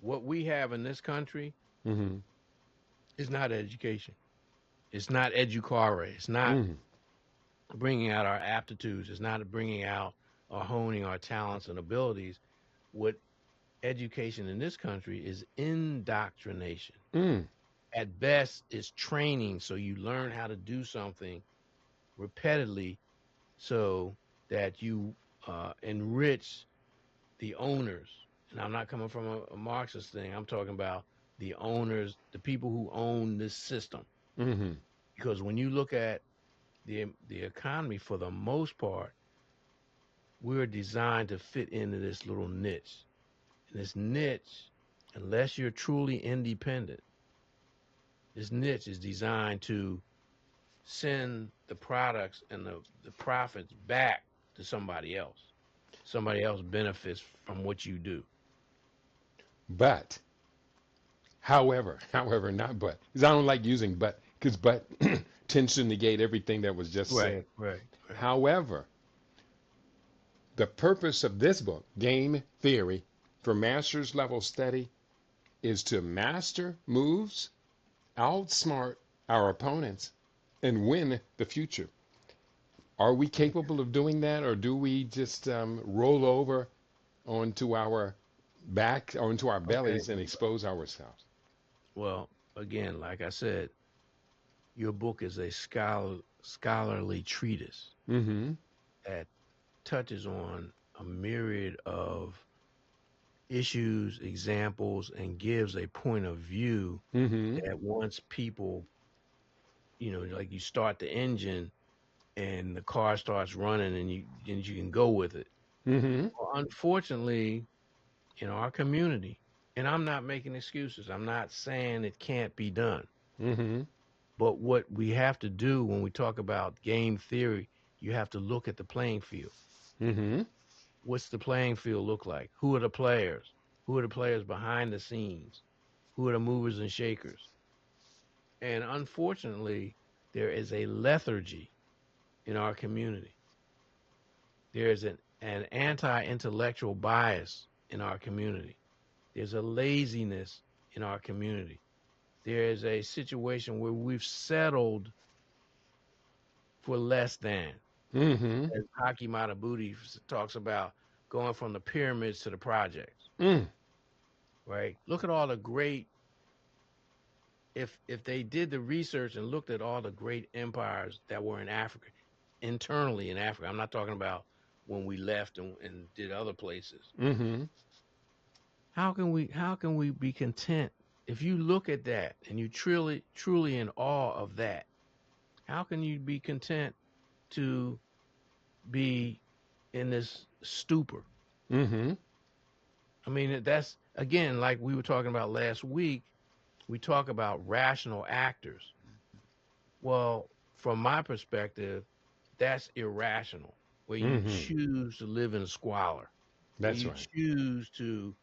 what we have in this country Mm-hmm. is not education. It's not educare. It's not Mm-hmm. bringing out our aptitudes. It's not bringing out or honing our talents and abilities. What education in this country is indoctrination. Mm. At best, it's training so you learn how to do something repeatedly so that you enrich the owners. And I'm not coming from a Marxist thing. I'm talking about the owners, the people who own this system. Mm-hmm. Because when you look at the economy, for the most part, we're designed to fit into this little niche. And this niche, unless you're truly independent, this niche is designed to send the products and the profits back to somebody else. Somebody else benefits from what you do. But, however, not but. Because I don't like using but, because but tends to negate everything that was just Right, said. right, right. However, the purpose of this book, Game Theory, for master's level study, is to master moves, outsmart our opponents, and win the future. Are we capable of doing that, or do we just roll over onto our back onto our Okay. bellies and expose ourselves. Well, again, like I said, your book is a scholarly treatise Mm-hmm. that touches on a myriad of issues, examples, and gives a point of view Mm-hmm. that once people, like you start the engine and the car starts running and you can go with it. Mm-hmm. Well, unfortunately, in our community, and I'm not making excuses. I'm not saying it can't be done. Mm-hmm. But what we have to do when we talk about game theory, you have to look at the playing field. Mm-hmm. What's the playing field look like? Who are the players? Who are the players behind the scenes? Who are the movers and shakers? And unfortunately, there is a lethargy in our community. There is an anti-intellectual bias in our community. There's a laziness in our community. There is a situation where we've settled for less than. Mm-hmm. As Haki Matabuti talks about going from the pyramids to the projects, Mm. right? Look at all the great if they did the research and looked at all the great empires that were in Africa, internally in Africa. I'm not talking about when we left and did other places. Mm-hmm. How can we be content if you look at that and you truly in awe of that? How can you be content to be in this stupor? Mm-hmm. I mean, that's again, like we were talking about last week, we talk about rational actors. Well, from my perspective, that's irrational, where you Mm-hmm. choose to live in squalor, where That's you right. choose to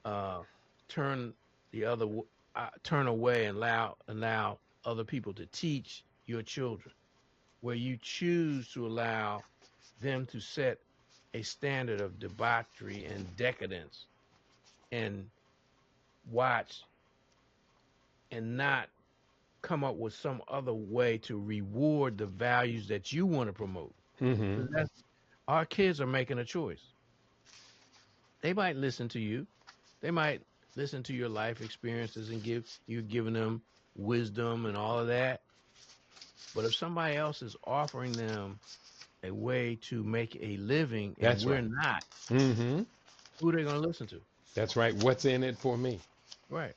uh, turn turn away and allow other people to teach your children, where you choose to allow them to set a standard of debauchery and decadence and watch and not come up with some other way to reward the values that you want to promote. Mm-hmm. 'Cause that's our kids are making a choice. They might listen to you. They might listen to your life experiences and you're giving them wisdom and all of that. But if somebody else is offering them a way to make a living and That's we're right. not, Mm-hmm. who are they going to listen to? That's right. What's in it for me? Right.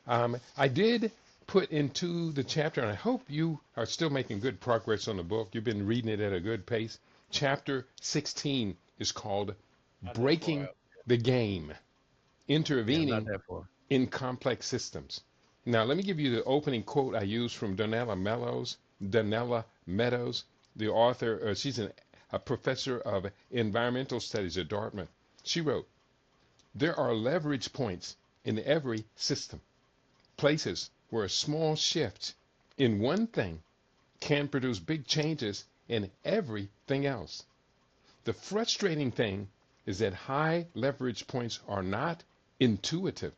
I did put into the chapter, and I hope you are still making good progress on the book. You've been reading it at a good pace. Chapter 16 is called Not that far Breaking out. the Game, Yeah, not Intervening that far. in Complex Systems. Now, let me give you the opening quote I used from Donella Meadows, the author. A professor of environmental studies at Dartmouth. She wrote, there are leverage points in every system, places where a small shift in one thing can produce big changes in everything else. The frustrating thing is that high leverage points are not intuitive.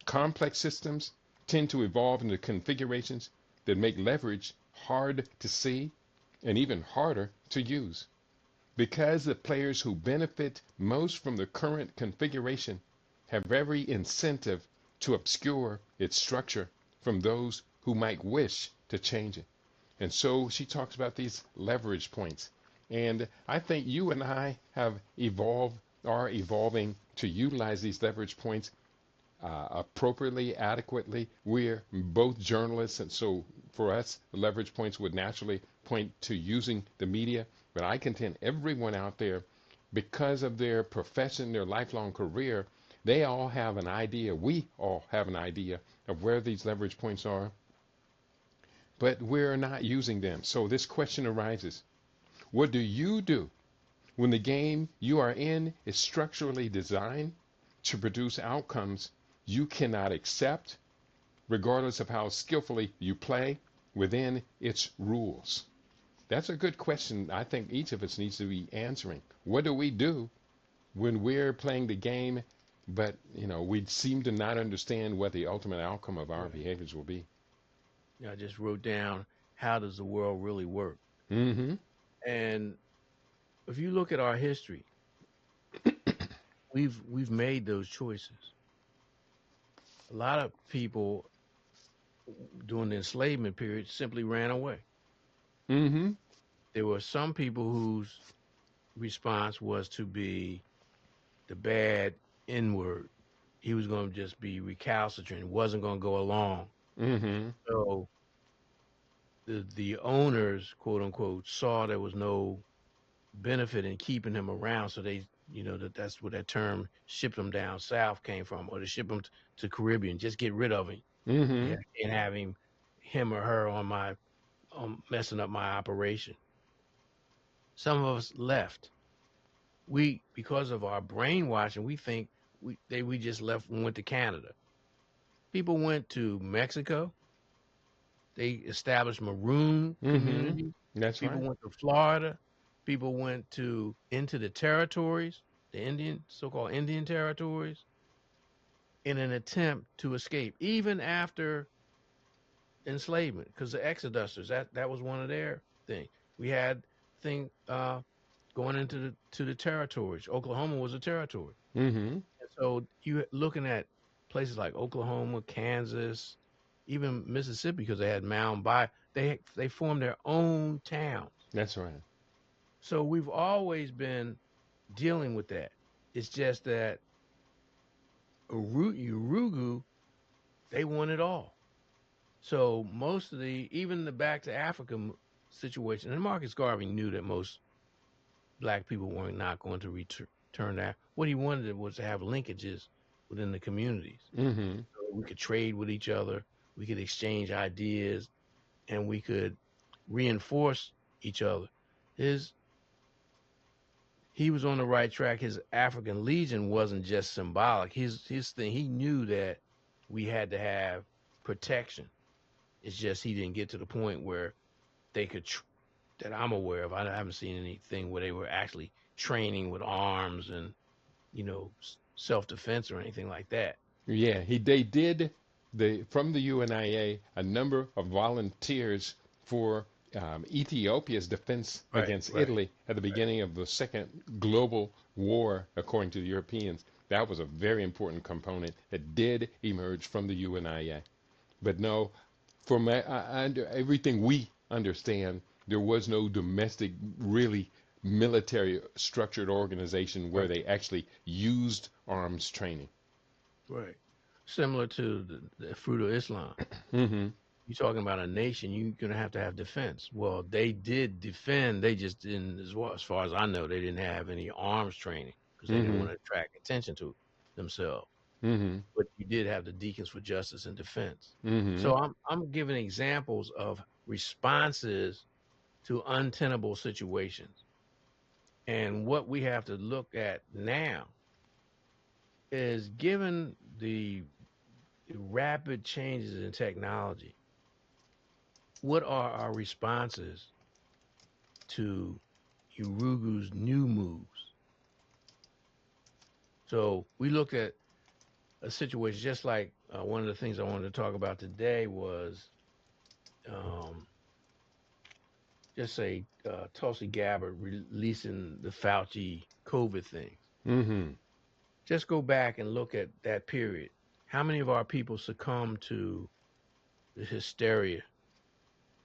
Complex systems tend to evolve into configurations that make leverage hard to see and even harder to use. Because the players who benefit most from the current configuration have every incentive to obscure its structure from those who might wish to change it. And so she talks about these leverage points. And I think you and I are evolving to utilize these leverage points appropriately, adequately. We're both journalists, and so for us, the leverage points would naturally point to using the media. But I contend everyone out there, because of their profession, their lifelong career, they all have an idea. We all have an idea of where these leverage points are, but we're not using them. So this question arises: what do you do when the game you are in is structurally designed to produce outcomes you cannot accept, regardless of how skillfully you play within its rules? That's a good question I think each of us needs to be answering. What do we do when we're playing the game, but we seem to not understand what the ultimate outcome of our Right. behaviors will be? I just wrote down how does the world really work? Mm-hmm. And if you look at our history, we've made those choices. A lot of people during the enslavement period simply ran away. Mm-hmm. There were some people whose response was to be the bad N-word. He was going to just be recalcitrant, wasn't going to go along. Mm-hmm. So the owners, quote unquote, saw there was no benefit in keeping him around. So they, that's where that term "ship him down south" came from, or to ship him to Caribbean. Just get rid of him. Mm-hmm. Yeah, and have him or her on my messing up my operation. Some of us left. We, because of our brainwashing, we think we just left and went to Canada. People went to Mexico. They established maroon Mm-hmm. communities. That's People right. went to Florida. People went into the territories, the so-called Indian territories, in an attempt to escape, even after enslavement, because the Exodusters, that was one of their things. We had thing going into the territories. Oklahoma was a territory. Mm-hmm. And so you looking at places like Oklahoma, Kansas, even Mississippi, because they had Mound Bay. They formed their own towns. That's right. So we've always been dealing with that. It's just that Urugu, they want it all. So most of even the back to Africa situation, and Marcus Garvey knew that most black people were not going to return that. What he wanted was to have linkages within the communities. Mm-hmm. So we could trade with each other, we could exchange ideas, and we could reinforce each other. His he was on the right track. His African Legion wasn't just symbolic. His thing, he knew that we had to have protection. It's just he didn't get to the point where they could that I'm aware of. I haven't seen anything where they were actually training with arms and self defense or anything like that. Yeah, they did from the UNIA a number of volunteers for Ethiopia's defense Right, against right, Italy at the right. beginning of the Second Global War, according to the Europeans. That was a very important component that did emerge from the UNIA. But no, from everything we understand, there was no domestic, really military structured organization where Right, they actually used arms training. right. Similar to the fruit of Islam. Mm-hmm. You're talking about a nation, you're going to have defense. Well, they did defend. They just didn't, as far as I know, they didn't have any arms training because they didn't Mm-hmm. want to attract attention to themselves. Mm-hmm. But you did have the Deacons for Justice and Defense. Mm-hmm. So I'm giving examples of responses to untenable situations. And what we have to look at now is, given the rapid changes in technology, what are our responses to Urugu's new moves? So we looked at a situation just like one of the things I wanted to talk about today was um, just say Tulsi Gabbard releasing the Fauci COVID things. Mm-hmm. Just go back and look at that period. How many of our people succumbed to the hysteria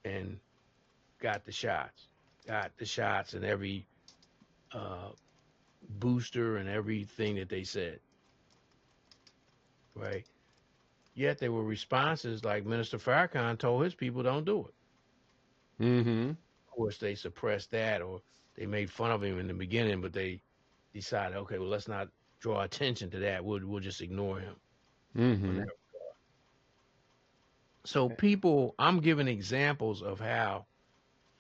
and got the shots? Got the shots and every uh, booster and everything that they said, right? Yet there were responses like Minister Farrakhan told his people don't do it. Mm-hmm. Of course, they suppressed that, or they made fun of him in the beginning, but they decided, okay, well, let's not draw attention to that. We'll just ignore him on Mm-hmm. that. So people, I'm giving examples of how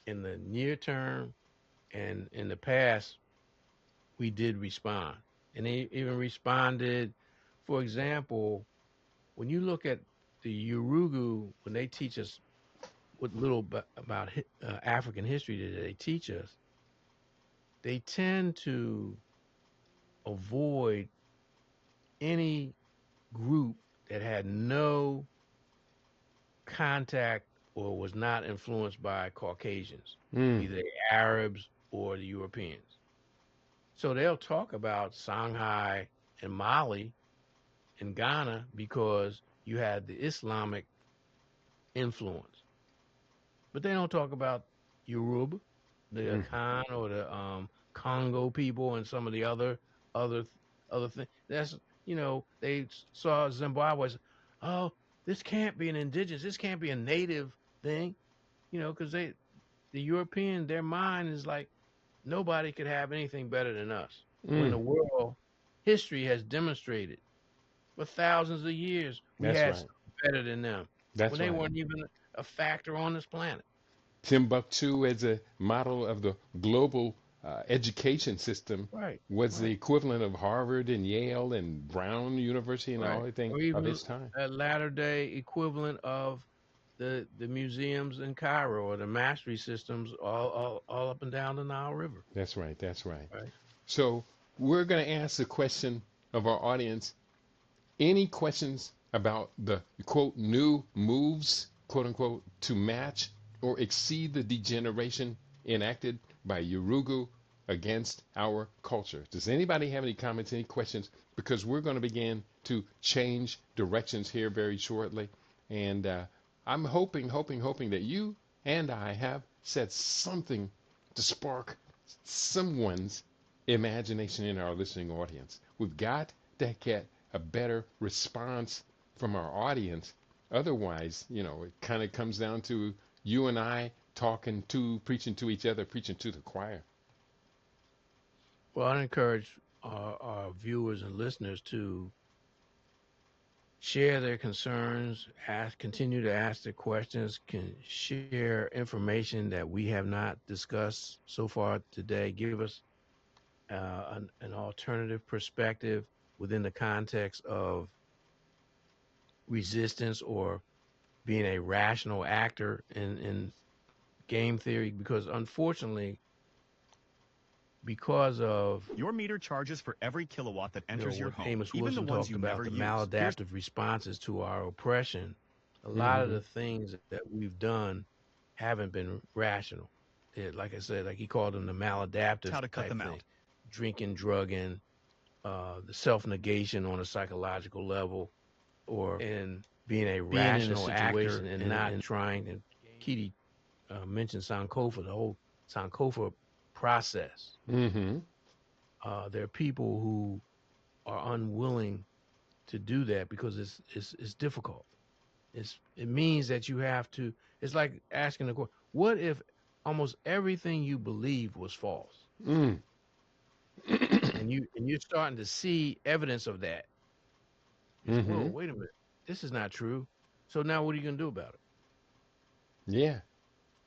in the near term and in the past we did respond, and they even responded. For example, when you look at the Urugu, when they teach us what little about African history that they teach us, they tend to avoid any group that had no contact or was not influenced by Caucasians, Mm. either the Arabs or the Europeans. So they'll talk about Shanghai in Mali, in Ghana, because you had the Islamic influence. But they don't talk about Yoruba, the Akan, or the Congo people, and some of the other things. That's, they saw Zimbabwe as, oh, this can't be an indigenous, this can't be a native thing, because the European, their mind is like, nobody could have anything better than us. When the world history has demonstrated for thousands of years we That's had right. something better than them, That's when they right. weren't even a factor on this planet. Timbuktu, as a model of the global education system, Right, was the right, equivalent of Harvard and Yale and Brown University and all right. everything Or of even its time. a latter day equivalent of the museums in Cairo, or the mastery systems all up and down the Nile River. That's right. That's right. Right. So we're going to ask the question of our audience. Any questions about the quote new moves, quote unquote, to match or exceed the degeneration enacted by Urugu against our culture? Does anybody have any comments, any questions? Because we're going to begin to change directions here very shortly. And I'm hoping that you and I have said something to spark someone's imagination in our listening audience. We've got to get a better response from our audience. Otherwise, it kind of comes down to you and I preaching to each other, preaching to the choir. Well, I encourage our viewers and listeners to share their concerns, continue to ask their questions, can share information that we have not discussed so far today. Give us an alternative perspective within the context of resistance or being a rational actor in game theory, because unfortunately, because of your meter charges for every kilowatt that enters your what home, Amos even the Wilson ones talked you about, never the use. maladaptive responses to our oppression, a lot of the things that we've done haven't been rational. Like I said, like he called them the maladaptive How to cut type them thing. out. Drinking, drugging, the self-negation on a psychological level, or in being a rational actor and not trying. And Keidi mentioned Sankofa, the whole Sankofa process. Mm-hmm. There are people who are unwilling to do that because it's difficult. It means that you have to. It's like asking the question, what if almost everything you believe was false, Mm. and you're starting to see evidence of that? You say, whoa, wait a minute, this is not true. So now what are you going to do about it? Yeah,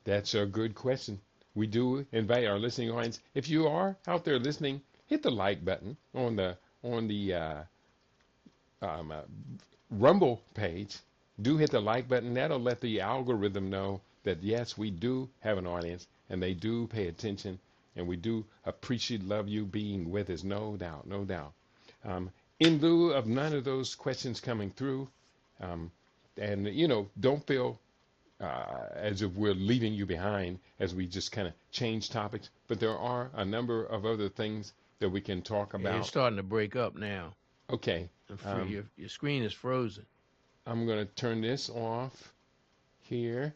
that's a good question. We do invite our listening audience. If you are out there listening, hit the like button on the um, uh, Rumble page. Do hit the like button. That'll let the algorithm know that yes, we do have an audience and they do pay attention, and we do appreciate, love you being with us. No doubt, no doubt. In lieu of none of those questions coming through, um, and don't feel as if we're leaving you behind as we just kind of change topics. But there are a number of other things that we can talk And you're about. starting to break up now. Okay. Your screen is frozen. I'm going to turn this off here,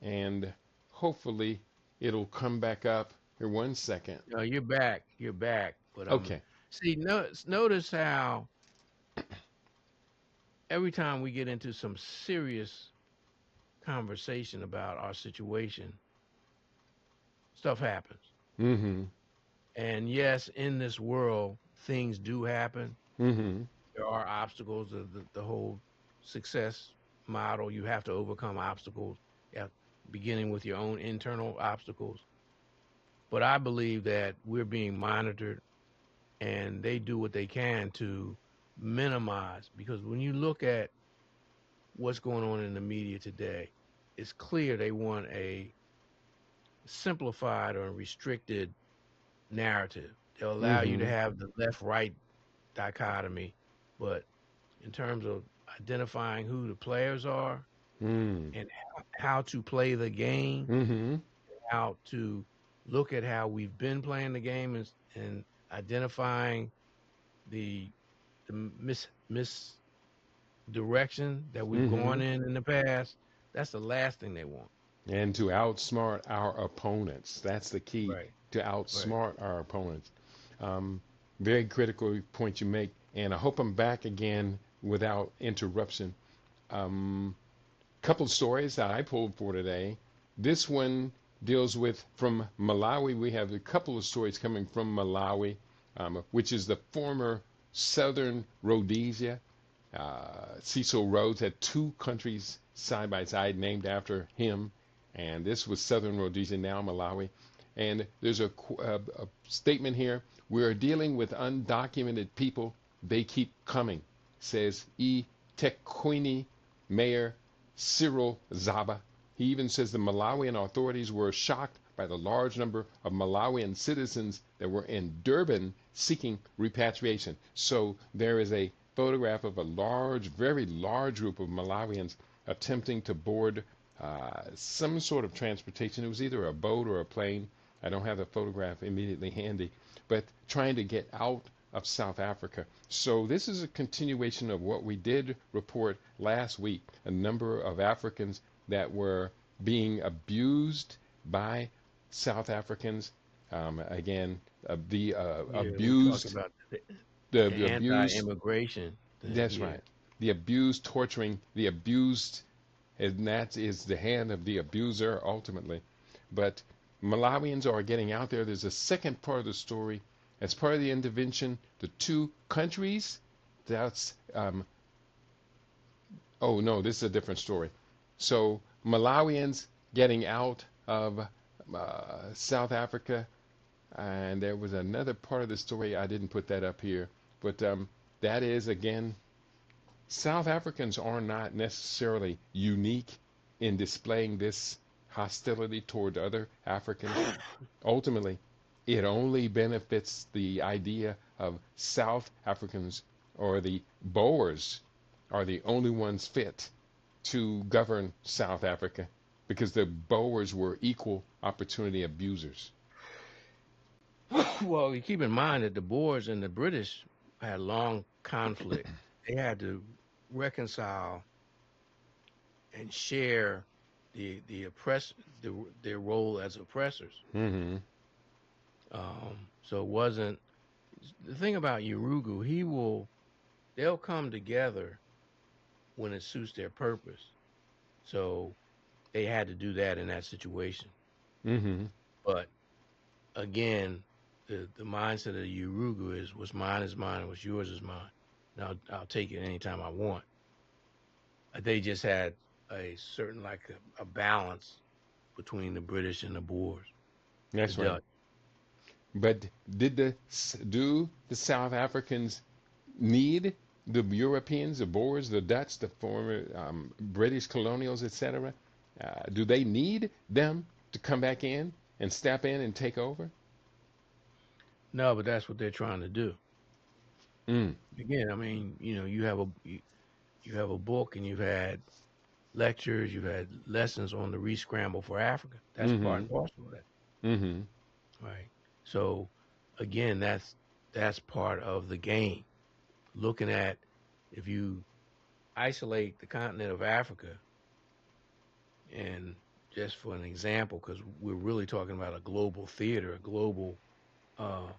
and hopefully it'll come back up here. 1 second. No, you're back. You're back. But Okay. see, notice how every time we get into some serious conversation about our situation, stuff happens. Mm-hmm. And yes, in this world, things do happen. Mm-hmm. There are obstacles. The whole success model, you have to overcome obstacles, beginning with your own internal obstacles. But I believe that we're being monitored, and they do what they can to minimize, because when you look at what's going on in the media today, it's clear they want a simplified or restricted narrative. They'll allow you to have the left-right dichotomy, but in terms of identifying who the players are and how to play the game, Mm-hmm. how to look at how we've been playing the game, and identifying the the misdirection that we've Mm-hmm. gone in the past, that's the last thing they want. And to outsmart our opponents. That's the key, Right. to Right. outsmart our opponents. Um, Very critical point you make. And I hope I'm back again without interruption. Couple of stories that I pulled for today. This one deals with from Malawi. We have a couple of stories coming from Malawi, which is the former Southern Rhodesia. Cecil Rhodes had two countries side by side named after him, and this was Southern Rhodesia, now Malawi. And there's a statement here: "We are dealing with undocumented people. They keep coming," says E. Tekwini Mayor Cyril Zaba. He even says the Malawian authorities were shocked by the large number of Malawian citizens that were in Durban seeking repatriation. So there is a photograph of a large, very large group of Malawians attempting to board some sort of transportation. It was either a boat or a plane. I don't have the photograph immediately handy, but trying to get out of South Africa. So this is a continuation of what we did report last week, a number of Africans that were being abused by South Africans. Again, the Yeah, we talked abused, about the the abused, anti-immigration thing. that's Yeah. right. The abused torturing the abused, and that is the hand of the abuser ultimately. But Malawians are getting out there. There's a second part of the story. As part of the intervention, the two countries, that's, oh no, this is a different story. So Malawians getting out of South Africa, and there was another part of the story. I didn't put that up here, but that is, again, South Africans are not necessarily unique in displaying this hostility toward other Africans. Ultimately, it only benefits the idea of South Africans, or the Boers are the only ones fit to govern South Africa, because the Boers were equal opportunity abusers. Well, you keep in mind that the Boers and the British had long conflict. They had to reconcile and share the oppress their role as oppressors. Mm-hmm. So it wasn't the thing about Urugu. They'll come together when it suits their purpose. So they had to do that in that situation. Mm-hmm. But again, the mindset of the Urugu is what's mine is mine, what's yours is mine. Now I'll take it anytime I want. They just had a certain a balance between the British and the Boers, the That's right. Dutch. But do the South Africans need the Europeans, the Boers, the Dutch, the former British colonials, etc.? Do they need them to come back in and step in and take over? No, but that's what they're trying to do. Mm. Again, I mean, you have a book and you've had lectures, you've had lessons on the re-scramble for Africa. That's part Mm-hmm. and parcel of that, Mm-hmm. right? So, again, that's part of the game. Looking at if you isolate the continent of Africa, and just for an example, because we're really talking about a global theater, a global uh,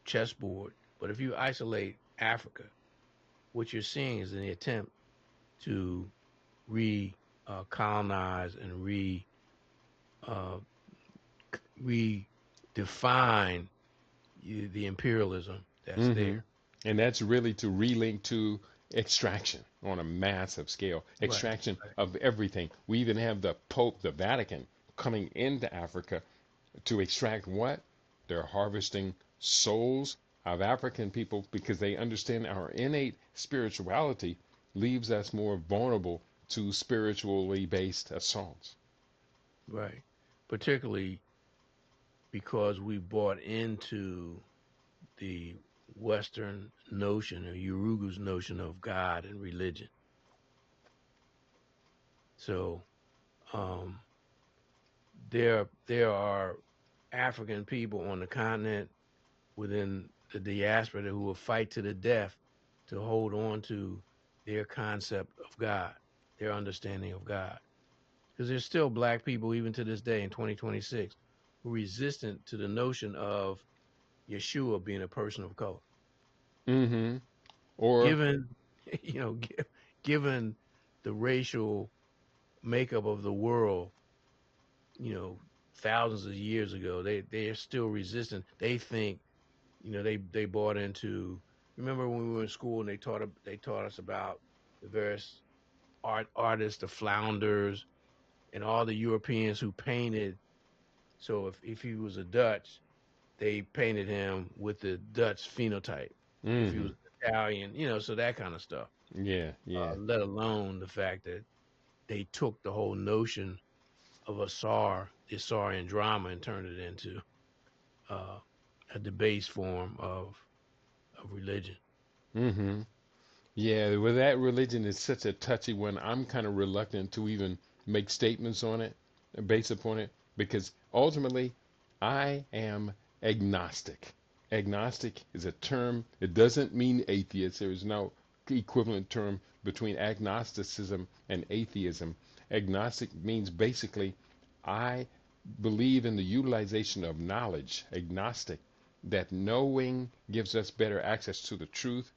chessboard. But if you isolate Africa, what you're seeing is an attempt to colonize and uh, redefine the imperialism that's Mm-hmm. there. And that's really to relink to extraction on a massive scale, Right. extraction Right. of everything. We even have the Pope, the Vatican, coming into Africa to extract what? They're harvesting souls of African people, because they understand our innate spirituality leaves us more vulnerable to spiritually based assaults. Right. Particularly because we bought into the Western notion or Urugu's notion of God and religion. So um, there are African people on the continent within the diaspora who will fight to the death to hold on to their concept of God, their understanding of God. Because there's still black people, even to this day in 2026, who are resistant to the notion of Yeshua being a person of color. Mm-hmm. Or Given, you know, given the racial makeup of the world, you know, thousands of years ago, they are still resistant. They think, you know, they bought into. Remember when we were in school and they taught us about the various artists, the flounders, and all the Europeans who painted. So if he was a Dutch, they painted him with the Dutch phenotype. If he mm-hmm. was Italian, you know, so that kind of stuff. Yeah, yeah. Let alone the fact that they took the whole notion of the Asarian drama, and turned it into uh, a debased form of religion. Mm-hmm. Yeah, well, that religion is such a touchy one. I'm kind of reluctant to even make statements on it, based upon it, because ultimately, I am agnostic. Agnostic is a term. It doesn't mean atheist. There is no equivalent term between agnosticism and atheism. Agnostic means basically, I believe in the utilization of knowledge. Agnostic, that knowing gives us better access to the truth,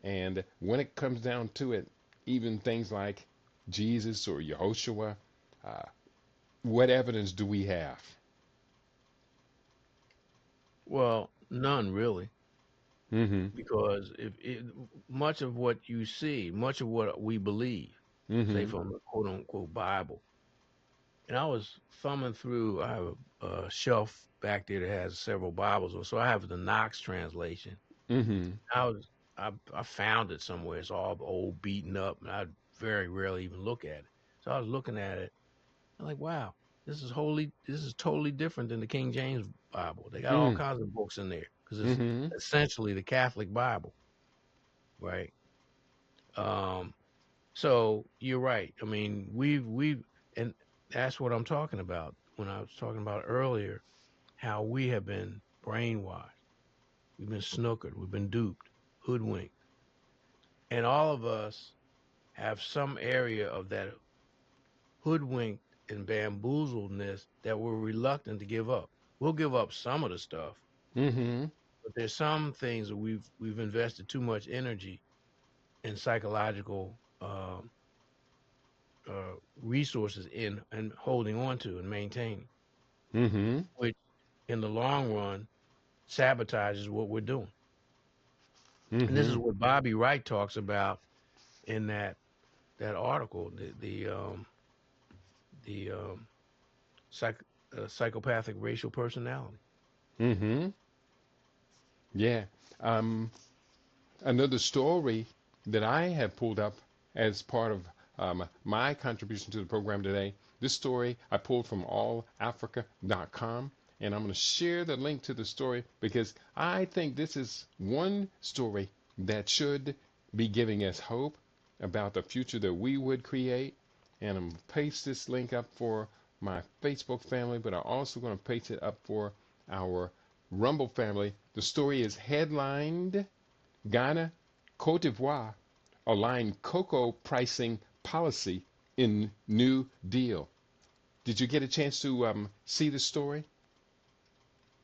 and when it comes down to it, even things like Jesus or Yehoshua, uh, what evidence do we have? Well, none really, Mm-hmm. because much of what you see, much of what we believe, say Mm-hmm. from the quote unquote Bible, and I was thumbing through. I have a shelf back there that has several Bibles, so I have the Knox translation. Mm-hmm. I found it somewhere. It's all old, beaten up, and I very rarely even look at it. So I was looking at it. I'm like, wow, this is totally different than the King James Bible. They got all kinds of books in there because it's Mm-hmm. essentially the Catholic Bible, right? Um, so you're right. I mean, and that's what I'm talking about when I was talking about earlier, how we have been brainwashed, we've been snookered, we've been duped, hoodwinked, and all of us have some area of that hoodwinked and bamboozledness that we're reluctant to give up. We'll give up some of the stuff, Mm-hmm. but there's some things that we've invested too much energy and psychological resources in and holding on to and maintaining, Mm-hmm. which in the long run sabotages what we're doing. And this Mm-hmm. is what Bobby Wright talks about in that article, the psych, psychopathic racial personality. Mm-hmm. Yeah. Um, Another story that I have pulled up as part of my contribution to the program today. This story I pulled from allafrica.com, and I'm going to share the link to the story because I think this is one story that should be giving us hope about the future that we would create. And I'm going to paste this link up for my Facebook family, but I'm also going to paste it up for our Rumble family. The story is headlined Ghana, Cote d'Ivoire align cocoa pricing policy in New Deal. Did you get a chance to see the story?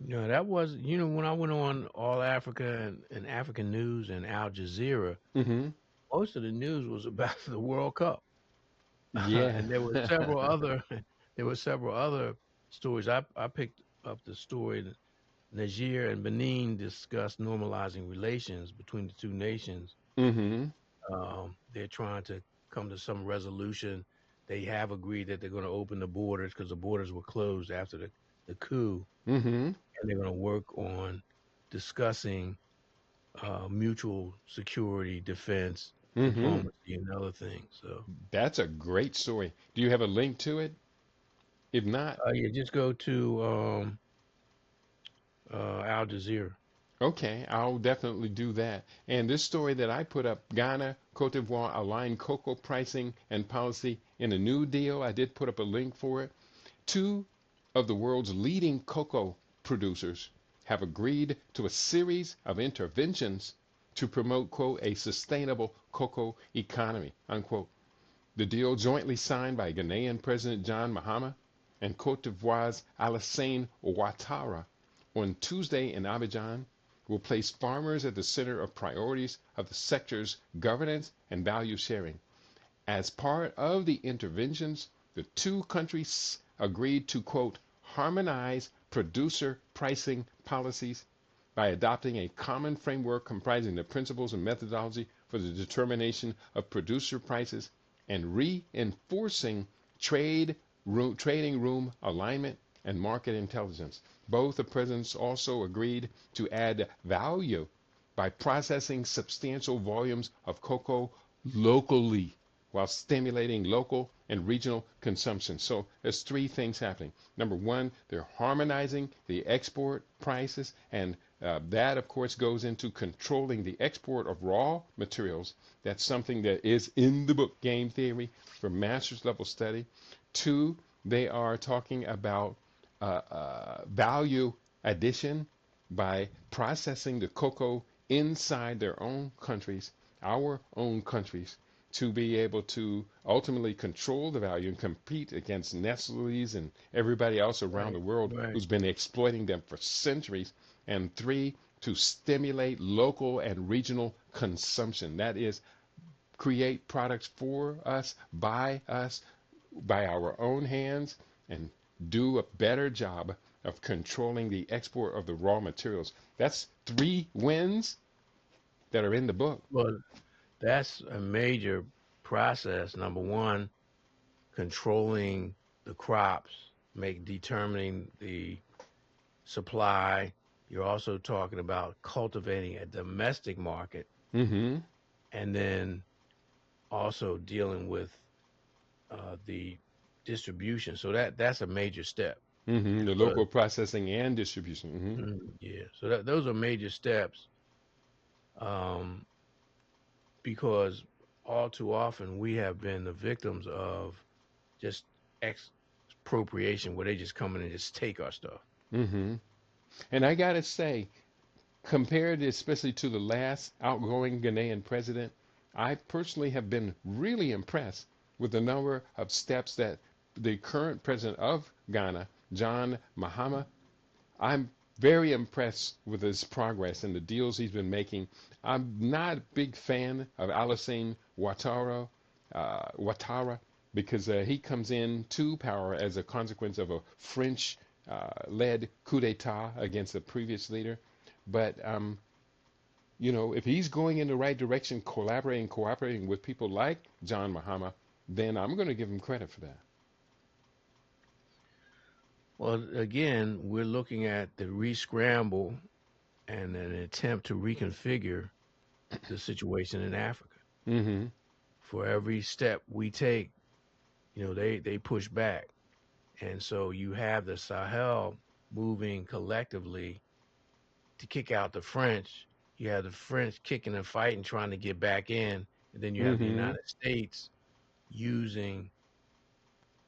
That was, when I went on All Africa and African News and Al Jazeera, Mm-hmm. most of the news was about the World Cup. Yeah. And there were several other there were several other stories. I picked up the story that Niger and Benin discussed normalizing relations between the two nations. Mm-hmm. They're trying to come to some resolution. They have agreed that they're going to open the borders because the borders were closed after the coup, Mm-hmm. and they're going to work on discussing mutual security, defense, Mm-hmm. diplomacy, and other things. So, That's a great story. Do you have a link to it? If not, yeah, just go to Al Jazeera. okay, I'll definitely do that. And this story that I put up, Ghana, Cote d'Ivoire align cocoa pricing and policy in a new deal. I did put up a link for it. Two of the world's leading cocoa producers have agreed to a series of interventions to promote, quote, a sustainable cocoa economy, unquote. The deal, jointly signed by Ghanaian President John Mahama and Cote d'Ivoire's Alassane Ouattara on Tuesday in Abidjan, will place farmers at the center of priorities of the sector's governance and value sharing. As part of the interventions, the two countries agreed to, quote, harmonize producer pricing policies by adopting a common framework comprising the principles and methodology for the determination of producer prices and reinforcing trading room alignment and market intelligence. Both the presidents also agreed to add value by processing substantial volumes of cocoa locally while stimulating local and regional consumption. So there's three things happening. Number one, they're harmonizing the export prices, and that, of course, goes into controlling the export of raw materials. That's something that is in the book Game Theory for master's level study. Two, they are talking about value addition by processing the cocoa inside their own countries, our own countries, to be able to ultimately control the value and compete against Nestle's and everybody else around the world who's been exploiting them for centuries. And three, to stimulate local and regional consumption. That is, create products for us, by our own hands, and do a better job of controlling the export of the raw materials. That's three wins that are in the book. Well, that's a major process. Number one, controlling the crops, determining the supply. You're also talking about cultivating a domestic market, Mm-hmm. and then also dealing with the distribution. So that's a major step. Mm-hmm. The local processing and distribution. Mm-hmm. Yeah. So those are major steps, because all too often we have been the victims of just expropriation, where they just come in and just take our stuff. Mm-hmm. And I gotta say, compared especially to the last outgoing Ghanaian president, I personally have been really impressed with the number of steps that the current president of Ghana, John Mahama, I'm very impressed with his progress and the deals he's been making. I'm not a big fan of Alassane Ouattara, because he comes in to power as a consequence of a French-led coup d'etat against the previous leader. But if he's going in the right direction, cooperating with people like John Mahama, then I'm going to give him credit for that. Well, again, we're looking at the re-scramble and an attempt to reconfigure the situation in Africa. Mm-hmm. For every step we take, they push back. And so you have the Sahel moving collectively to kick out the French. You have the French kicking and fighting, trying to get back in. And then you have the Mm-hmm. United States using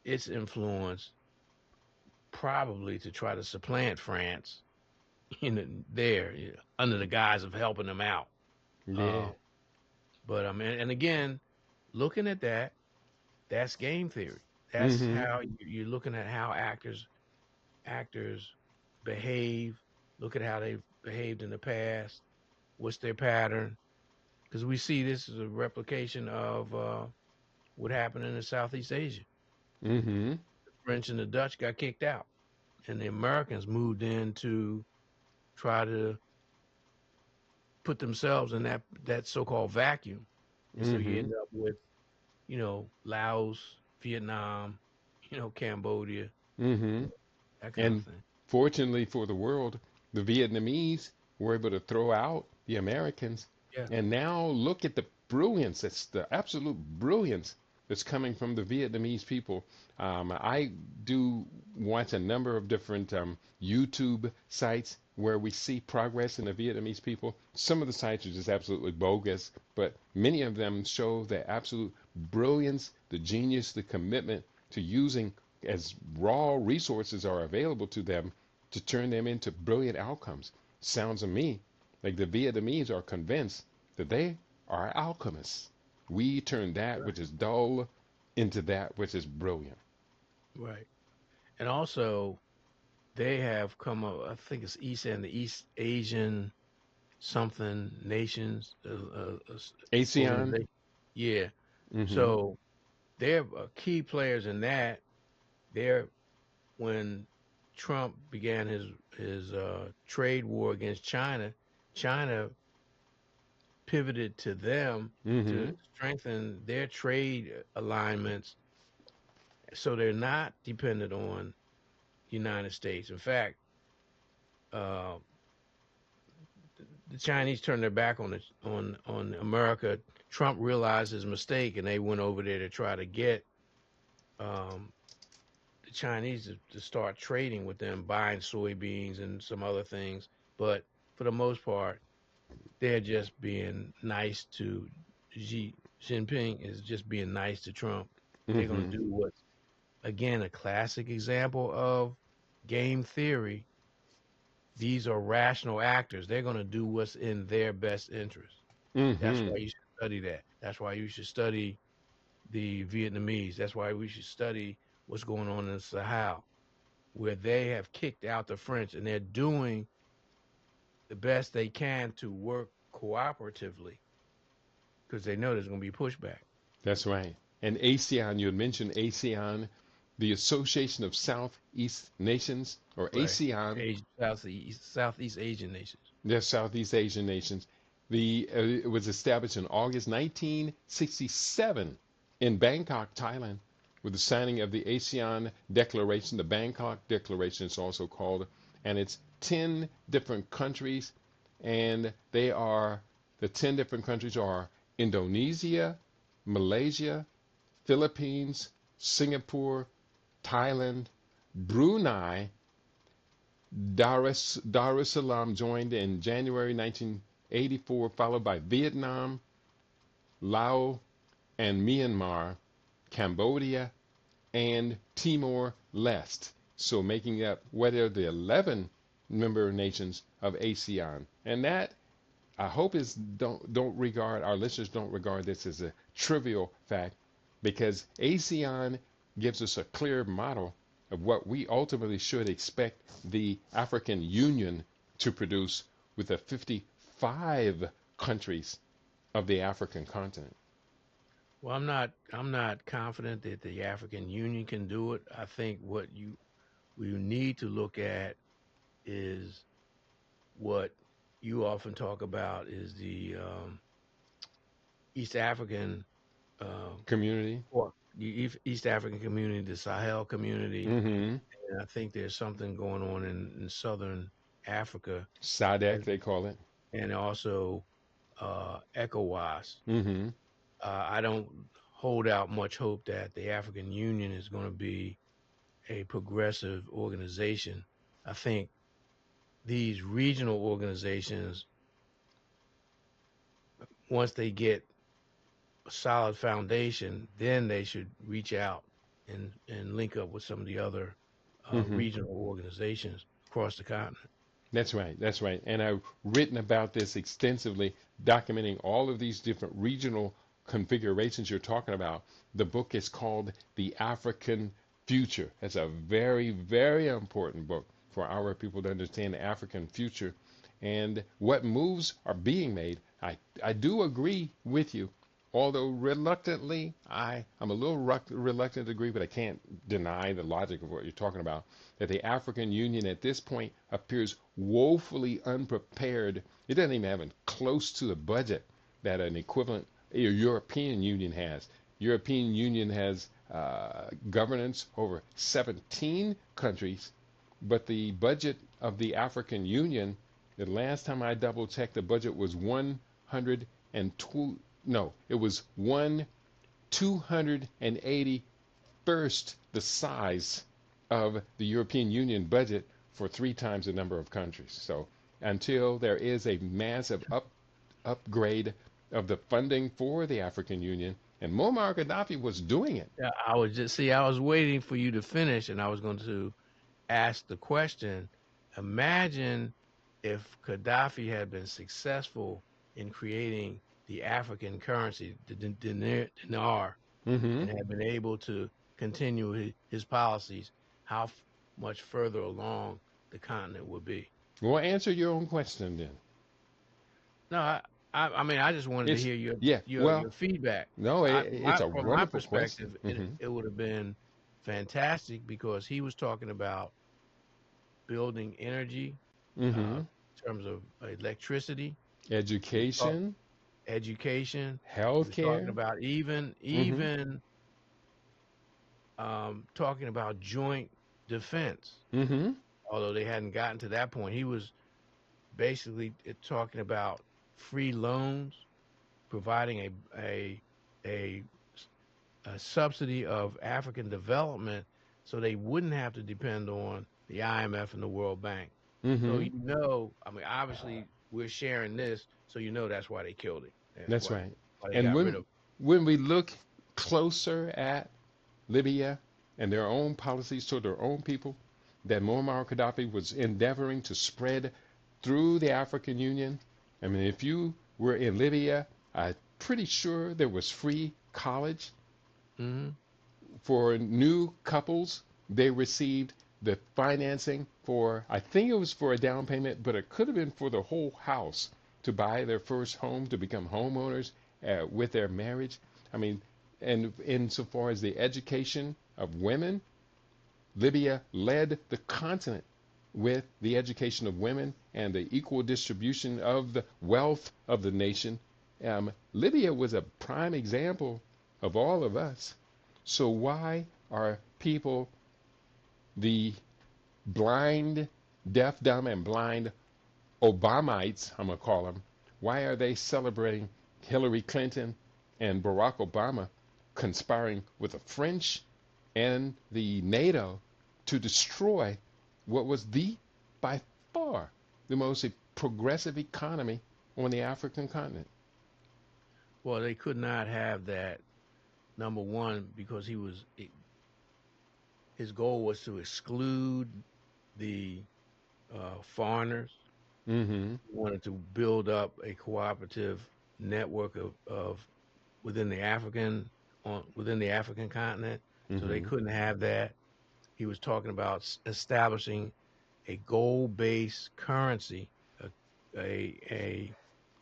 its influence probably to try to supplant France there, under the guise of helping them out. Yeah. But and again, looking at that's game theory. That's Mm-hmm. how you're looking at how actors behave. Look at how they've behaved in the past. What's their pattern? Because we see this as a replication of what happened in Southeast Asia. Mm-hmm. The French and the Dutch got kicked out, and the Americans moved in to try to put themselves in that so-called vacuum. And so you Mm-hmm. end up with, Laos, Vietnam, Cambodia, Mm-hmm. that kind of And thing. fortunately for the world, the Vietnamese were able to throw out the Americans. Yeah. And now look at the brilliance. It's the absolute brilliance that's coming from the Vietnamese people. I do watch a number of different YouTube sites where we see progress in the Vietnamese people. Some of the sites are just absolutely bogus, but many of them show the absolute brilliance, the genius, the commitment to using as raw resources are available to them to turn them into brilliant outcomes. Sounds to me like the Vietnamese are convinced that they are alchemists. We turn that which is dull into that which is brilliant. Right. And also, they have come up, I think it's East and the East Asian something nations ASEAN. organization. Yeah. Hmm. So they're key players in that. They're when Trump began his trade war against China, China pivoted to them to Hmm. strengthen their trade alignments, so they're not dependent on the United States. In fact, uh, the Chinese turned their back on on America. Trump realized his mistake, and they went over there to try to get um, the Chinese to start trading with them, buying soybeans and some other things. But for the most part, they're just being nice to Xi Jinping is just being nice to Trump. They're going Hmm. to do what's again a classic example of game theory. These are rational actors. They're going to do what's in their best interest. That's Hmm. why you should study that. That's why you should study the Vietnamese. That's why we should study what's going on in Sahel, where they have kicked out the French and they're doing the best they can to work cooperatively because they know there's going to be pushback. That's right. And ASEAN, you had mentioned ASEAN, the Association of Southeast Nations, or Right. ASEAN. Asia, Southeast Asian nations. They're Southeast Asian nations. It was established in August 1967 in Bangkok, Thailand, with the signing of the ASEAN Declaration. The Bangkok Declaration is also called, and it's 10 different countries, and the 10 different countries are Indonesia, Malaysia, Philippines, Singapore, Thailand, Brunei. Dar es Salaam joined in January 1984, followed by Vietnam, Laos, and Myanmar, Cambodia, and Timor Leste. So making up what are the 11 member nations of ASEAN. And that I hope is don't regard our listeners don't regard this as a trivial fact, because ASEAN gives us a clear model of what we ultimately should expect the African Union to produce with the 55 countries of the African continent. Well, I'm not confident that the African Union can do it. I think what we need to look at is what you often talk about is the East African um, Community. or the East African community, the Sahel community, Mm-hmm. and I think there's something going on in southern Africa, SADC, and, they call it. and also ECOWAS. Mm-hmm. I don't hold out much hope that the African Union is going to be a progressive organization. I think these regional organizations, once they get a solid foundation, then they should reach out and link up with some of the other Mm-hmm. regional organizations across the continent. That's right. That's right. And I've written about this extensively, documenting all of these different regional configurations you're talking about. The book is called The African Future. It's a very, very important book for our people to understand the African future and what moves are being made. I do agree with you, although reluctantly, I'm a little reluctant to agree, but I can't deny the logic of what you're talking about. That the African Union at this point appears woefully unprepared. It doesn't even have close to the budget that an equivalent European Union has. European Union has governance over 17 countries, but the budget of the African Union, the last time I double checked, the budget was 102. No, it was 281st the size of the European Union budget for three times the number of countries. So until there is a massive upgrade of the funding for the African Union, and Muammar Gaddafi was doing it. Yeah, I was just see. I was waiting for you to finish, and I was going to ask the question. Imagine if Gaddafi had been successful in creating the African currency, the dinar, Mm-hmm. and had been able to continue his policies, how much further along the continent would be. Well, answer your own question then. No, I mean, I just wanted to It's hear your yeah. your Well, your feedback. no, it's a From my wonderful question. perspective, it Mm-hmm. it would have been fantastic because he was talking about building energy, Mm-hmm. in terms of electricity. He was talking Education, education. He was talking healthcare. about even Mm-hmm. even talking about joint defense. Mm-hmm. Although they hadn't gotten to that point, he was basically talking about free loans, providing a a subsidy of African development, so they wouldn't have to depend on the IMF and the World Bank. So Mm-hmm. I mean, obviously we're sharing this, so that's why they killed him. That's That's right. why they And got rid of him. when we look closer at Libya and their own policies toward their own people, that Muammar Gaddafi was endeavoring to spread through the African Union. I mean, if you were in Libya, I'm pretty sure there was free college Hmm. for new couples. They received the financing for, I think it was for a down payment, but it could have been for the whole house to buy their first home, to become homeowners with their marriage. I mean, and insofar as the education of women, Libya led the continent with the education of women and the equal distribution of the wealth of the nation. Libya was a prime example of all of us. So why are people, the blind, deaf, dumb, and blind Obamites, I'm going to call them, why are they celebrating Hillary Clinton and Barack Obama conspiring with the French and the NATO to destroy what was by far, the most progressive economy on the African continent? Well, they could not have that. Number one, because his goal was to exclude the foreigners. Mm-hmm. He wanted to build up a cooperative network of within the African continent. So they Mm-hmm. couldn't have that. He was talking about establishing a gold-based currency, a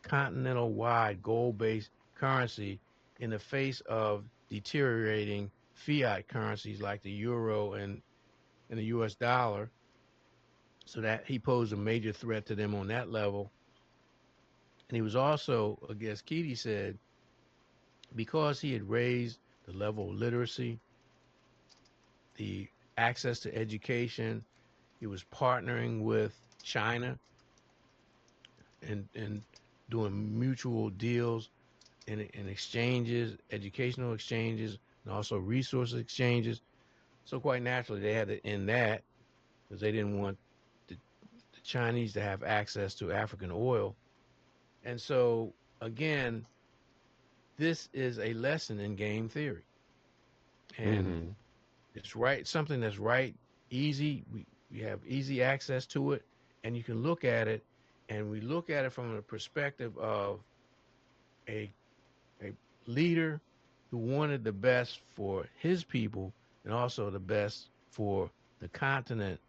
continental-wide gold-based currency in the face of deteriorating fiat currencies like the euro and the U.S. dollar. So that he posed a major threat to them on that level. And he was also, I guess Keidi said, because he had raised the level of literacy, the access to education, he was partnering with China and doing mutual deals and exchanges, educational exchanges, and also resource exchanges. So quite naturally, they had to end that because they didn't want the Chinese to have access to African oil. And so again, this is a lesson in game theory, and Mm-hmm. it's right something that's right easy. We have easy access to it, and you can look at it, and we look at it from the perspective of a a leader who wanted the best for his people and also the best for the continent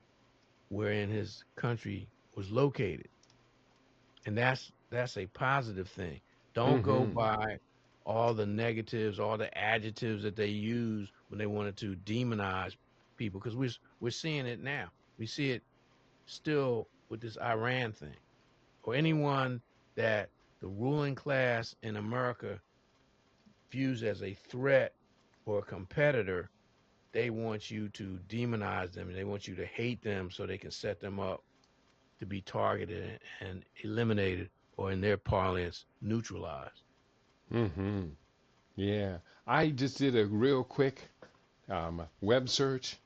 wherein his country was located. And that's a positive thing. Don't go Mm-hmm. by all the negatives, all the adjectives that they use when they wanted to demonize people, because we're seeing it now. We see it still with this Iran thing, or anyone that the ruling class in America views as a threat or a competitor. They want you to demonize them and they want you to hate them so they can set them up to be targeted and eliminated, or in their parlance, neutralized. Mm-hmm. Yeah. I just did a real quick web search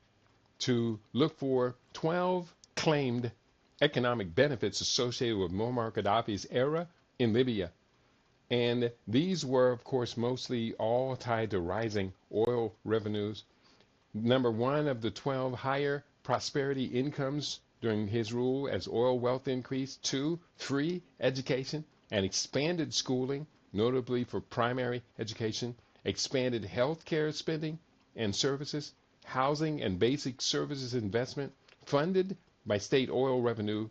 to look for 12 claimed economic benefits associated with Muammar Gaddafi's era in Libya. And these were, of course, mostly all tied to rising oil revenues. Number one of the 12, higher prosperity incomes during his rule as oil wealth increased. Two, free education and expanded schooling notably for primary education, expanded health care spending and services, housing and basic services investment, funded by state oil revenue,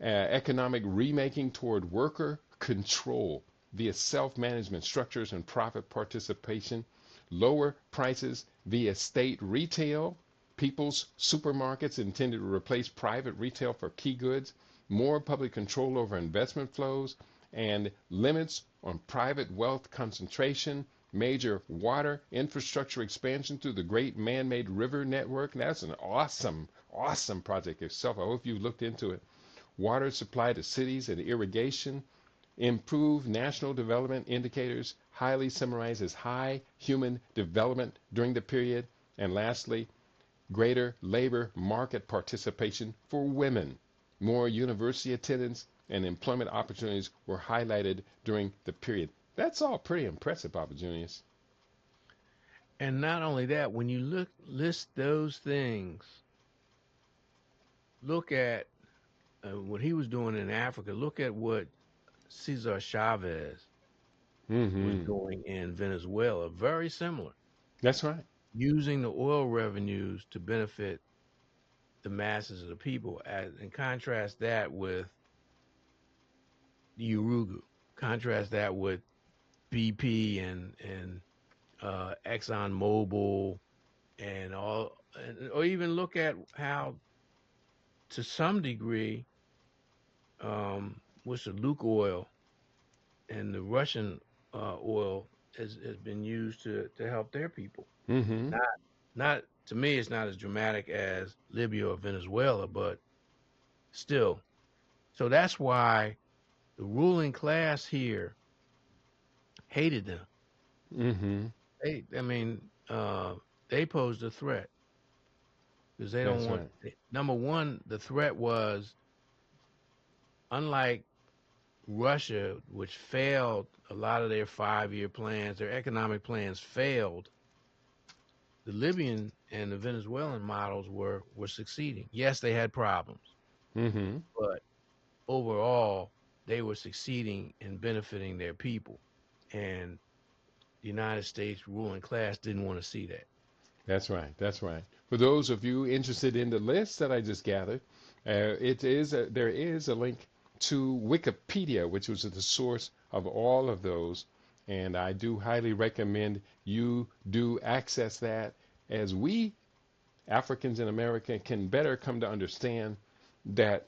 economic remaking toward worker control via self-management structures and profit participation, lower prices via state retail, people's supermarkets intended to replace private retail for key goods, more public control over investment flows, and limits on private wealth concentration, major water infrastructure expansion through the Great Man-Made River Network. That's an awesome, awesome project itself. I hope you looked into it. Water supply to cities and irrigation, improved national development indicators, highly summarized as high human development during the period, and lastly, greater labor market participation for women. More university attendance and employment opportunities were highlighted during the period. That's all pretty impressive, Papa Junious. And not only that, when you list those things, look at what he was doing in Africa. Look at what Cesar Chavez was doing in Venezuela. Very similar. That's right. Using the oil revenues to benefit the masses of the people. And contrast that with the Urugu. Contrast that with BP and Exxon Mobil and all, or even look at how, to some degree, what's the Luke oil and the Russian oil has been used to help their people. Not to me, it's not as dramatic as Libya or Venezuela, but still. So that's why the ruling class here hated them. They posed a threat because they don't want. Right. Number one, the threat was, unlike Russia, which failed a lot of their 5-year plans, their economic plans failed. The Libyan and the Venezuelan models were succeeding. Yes, they had problems, but overall, they were succeeding in benefiting their people. And the United States ruling class didn't want to see that. That's right. That's right. For those of you interested in the list that I just gathered, there is a link to Wikipedia, which was the source of all of those. And I do highly recommend you do access that, as we Africans in America can better come to understand that.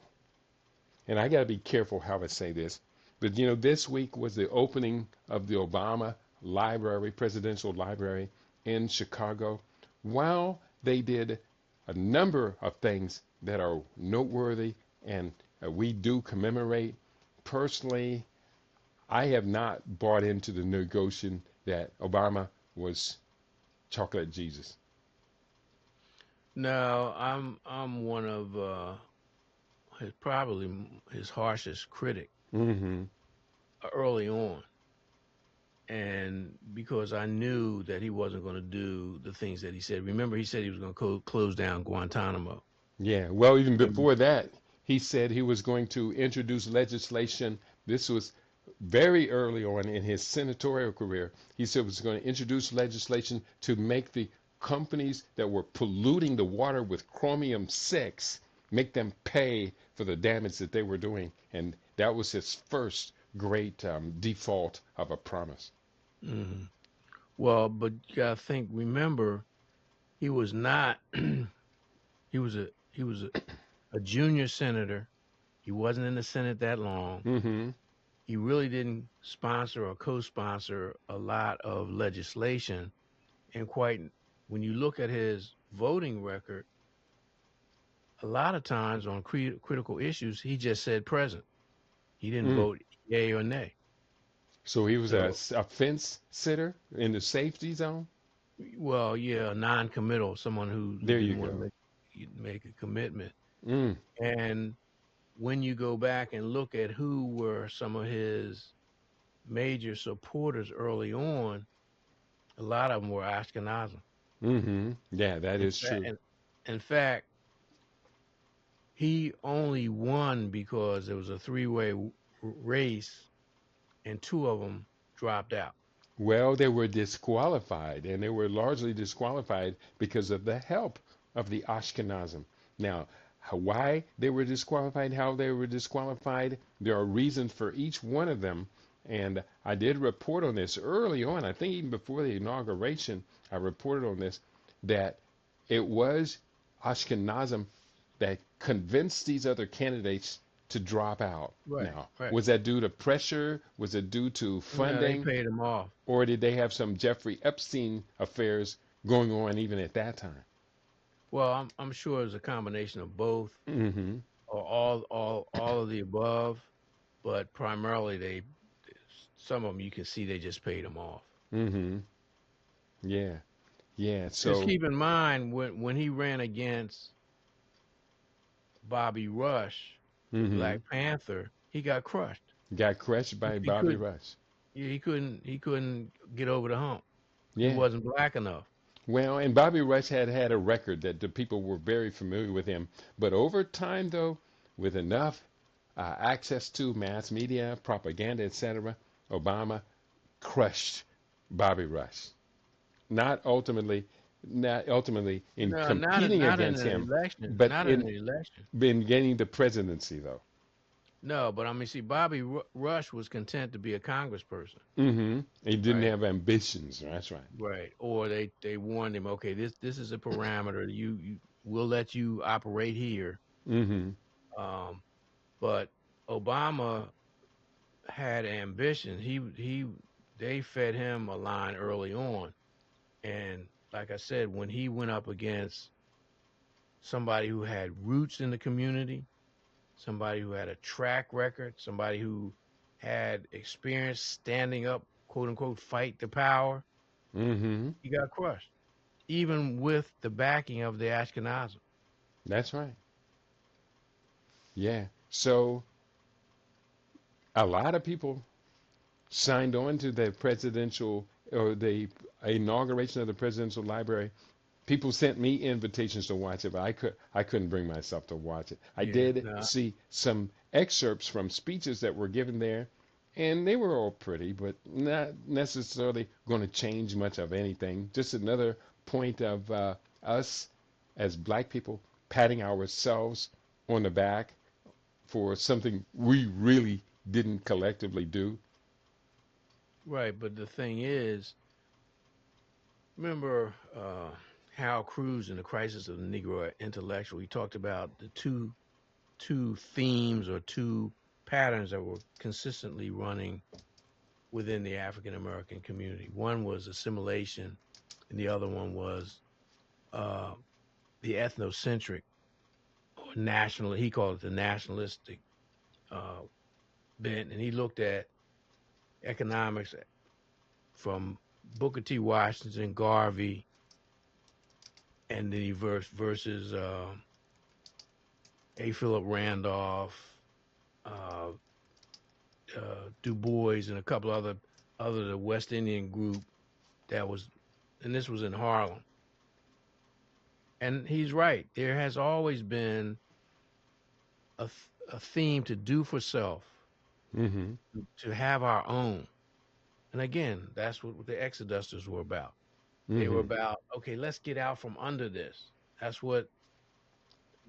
And I got to be careful how I say this, but this week was the opening of the Obama Library, Presidential Library in Chicago. While they did a number of things that are noteworthy and we do commemorate, personally, I have not bought into the notion that Obama was chocolate Jesus. No, I'm one of probably his harshest critic early on. And because I knew that he wasn't going to do the things that he said. Remember, he said he was going to close down Guantanamo. Yeah, well, even before that, he said he was going to introduce legislation. This was very early on in his senatorial career. He said he was going to introduce legislation to make the companies that were polluting the water with chromium-6, make them pay for the damage that they were doing. And that was his first great default of a promise. Well, but you gotta remember, he was not. he was a junior senator. He wasn't in the Senate that long. He really didn't sponsor or co-sponsor a lot of legislation. And when you look at his voting record, a lot of times on critical issues, he just said present. He didn't vote yay or nay. So he was a fence sitter in the safety zone? Well, yeah, non-committal, someone who didn't want to make a commitment. And when you go back and look at who were some of his major supporters early on, a lot of them were Ashkenazim. Yeah, that is true. In fact, he only won because there was a 3-way race, and 2 of them dropped out? Well, they were disqualified, and they were largely disqualified because of the help of the Ashkenazim. Now, why they were disqualified, how they were disqualified, there are reasons for each one of them. And I did report on this early on, I think even before the inauguration, I reported on this, that it was Ashkenazim that convinced these other candidates to drop out. Right, Now, right. was that due to pressure? Was it due to No, they funding? paid them off. Or did they have some Jeffrey Epstein affairs going on even at that time? Well, I'm sure it was a combination of both, Mm-hmm. or all of the above, but primarily some of them you can see they just paid them off. Mm-hmm. Yeah. Yeah. Just So, keep in mind when he ran against Bobby Rush, the mm-hmm. Black Panther, he got crushed. Got crushed by He Bobby couldn't Rush. he couldn't get over the hump. He Yeah. wasn't black enough. Well, and Bobby Rush had a record that the people were very familiar with him. But over time, though, with enough access to mass media, propaganda, etc., Obama crushed Bobby Rush. Not ultimately in No, competing not in against an him, election. but Not in an election. in gaining the presidency, though. No, but I mean, see, Bobby Rush was content to be a congressperson, Mm-hmm. He didn't right? have ambitions. That's right. Right. Or they warned him, okay, this is a parameter. You we'll let you operate here. Mm-hmm. Um, but Obama had ambition. They fed him a line early on, and like I said, when he went up against somebody who had roots in the community, somebody who had a track record, somebody who had experience standing up, quote unquote, fight the power, Mm-hmm. he got crushed, even with the backing of the Ashkenazim. That's right. Yeah. So a lot of people signed on to the presidential or the inauguration of the presidential library. People sent me invitations to watch it, but I couldn't bring myself to watch it. I Yeah, did no, see some excerpts from speeches that were given there, and they were all pretty, but not necessarily going to change much of anything. Just another point of us as black people patting ourselves on the back for something we really didn't collectively do. right. But the thing is, remember Hal Cruz in The Crisis of the Negro Intellectual? He talked about the two themes or two patterns that were consistently running within the African American community. One was assimilation, and the other one was uh, the ethnocentric or national. He called it the nationalistic uh, bent, and he looked at economics from Booker T. Washington, Garvey, and then he versus A. Philip Randolph, uh, Du Bois, and a couple other the West Indian group that was, and this was in Harlem. And he's right. There has always been a theme to do for self, Mm-hmm. to have our own. And again, that's what the Exodusters were about. They were Mm-hmm. about, okay, let's get out from under this. That's what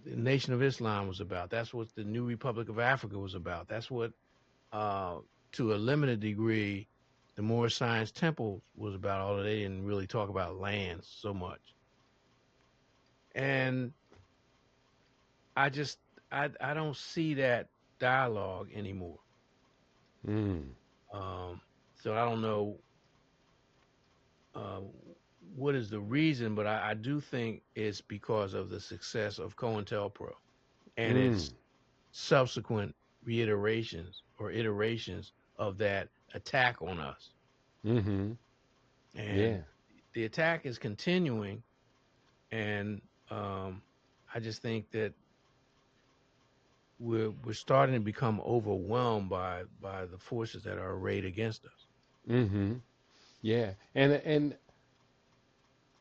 the Nation of Islam was about. That's what the New Republic of Africa was about. That's what, to a limited degree, the Moorish Science Temple was about, although they didn't really talk about lands so much. And I just, I don't see that dialogue anymore. Mm. So I don't know uh, what is the reason, but I do think it's because of the success of COINTELPRO and Mm. its subsequent reiterations or iterations of that attack on us. Mm-hmm. And Yeah. the attack is continuing, and I just think that we're starting to become overwhelmed by the forces that are arrayed against us. Mm-hmm. Yeah. And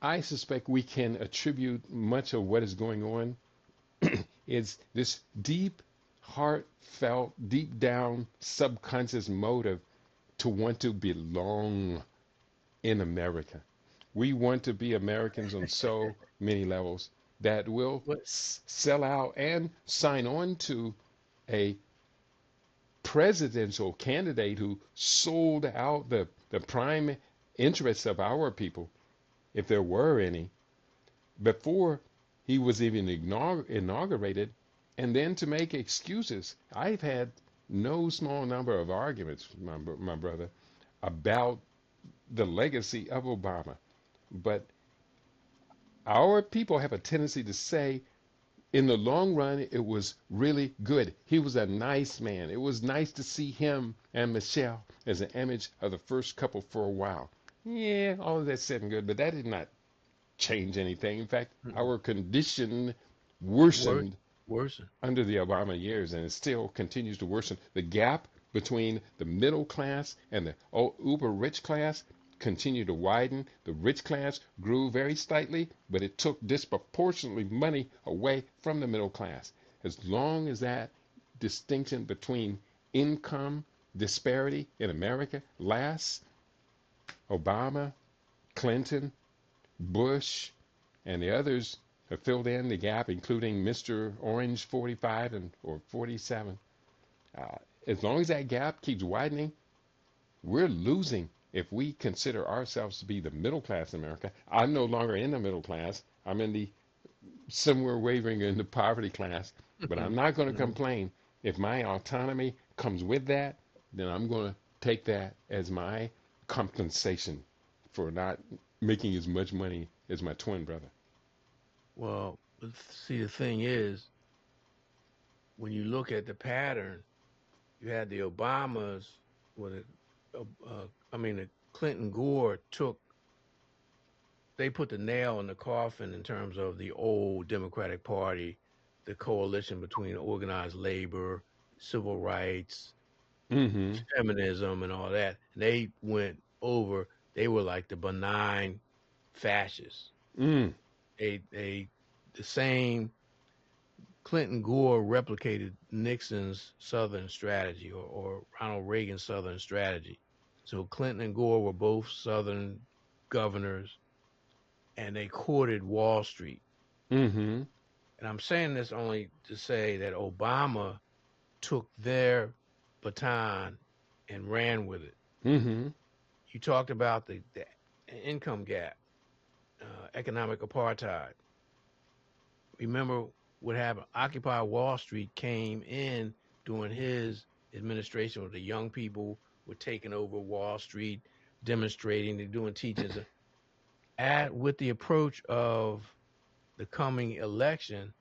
I suspect we can attribute much of what is going on is this deep, heartfelt, deep down subconscious motive to want to belong in America. We want to be Americans on so many levels that will What? sell out and sign on to a presidential candidate who sold out the prime interests of our people, if there were any, before he was even inaugurated, and then to make excuses. I've had no small number of arguments, my brother, about the legacy of Obama. But our people have a tendency to say, in the long run, it was really good. He was a nice man. It was nice to see him and Michelle as an image of the first couple for a while. Yeah, all of that said and good, but that did not change anything. In fact, Mm-mm. our condition Worse, worsened worse. under the Obama years, and it still continues to worsen. The gap between the middle class and the uber rich class continued to widen. The rich class grew very slightly, but it took disproportionately money away from the middle class. As long as that distinction between income disparity in America lasts, Obama, Clinton, Bush, and the others have filled in the gap, including Mr. Orange 45 and or 47. Uh, as long as that gap keeps widening, we're losing if we consider ourselves to be the middle class in America. I'm no longer in the middle class. I'm in the somewhere wavering in the poverty class, but I'm not going to Mhm. complain. If my autonomy comes with that, then I'm going to take that as my compensation for not making as much money as my twin brother. Well, see, the thing is, when you look at the pattern, you had the Obamas with it. I mean, the Clinton Gore took. They put the nail in the coffin in terms of the old Democratic Party, the coalition between organized labor, civil rights, Mm-hmm. feminism, and all that. And they went over. They were like the benign fascists. Mm. They the same Clinton Gore replicated Nixon's Southern strategy or Ronald Reagan's Southern strategy. So Clinton and Gore were both Southern governors and they courted Wall Street. Mm-hmm. And I'm saying this only to say that Obama took their baton and ran with it. Mm-hmm. You talked about the income gap, economic apartheid. Remember what happened? Occupy Wall Street came in during his administration where the young people were taking over Wall Street, demonstrating, they're doing teachings. With the approach of the coming election,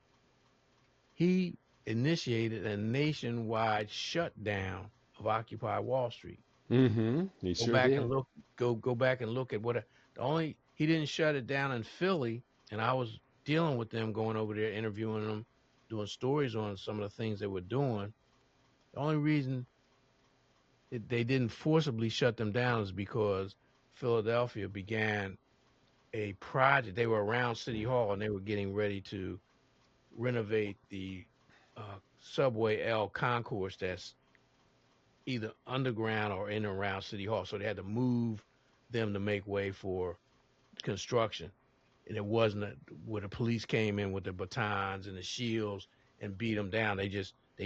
he initiated a nationwide shutdown of Occupy Wall Street. Mm-hmm. He Go sure back and did. look. Go back and look at the only he didn't shut it down in Philly, and I was dealing with them, going over there, interviewing them, doing stories on some of the things they were doing. The only reason they didn't forcibly shut them down is because Philadelphia began a project. They were around City Hall and they were getting ready to renovate the subway L concourse that's either underground or in and around City Hall. So they had to move them to make way for construction. And it wasn't where the police came in with the batons and the shields and beat them down. They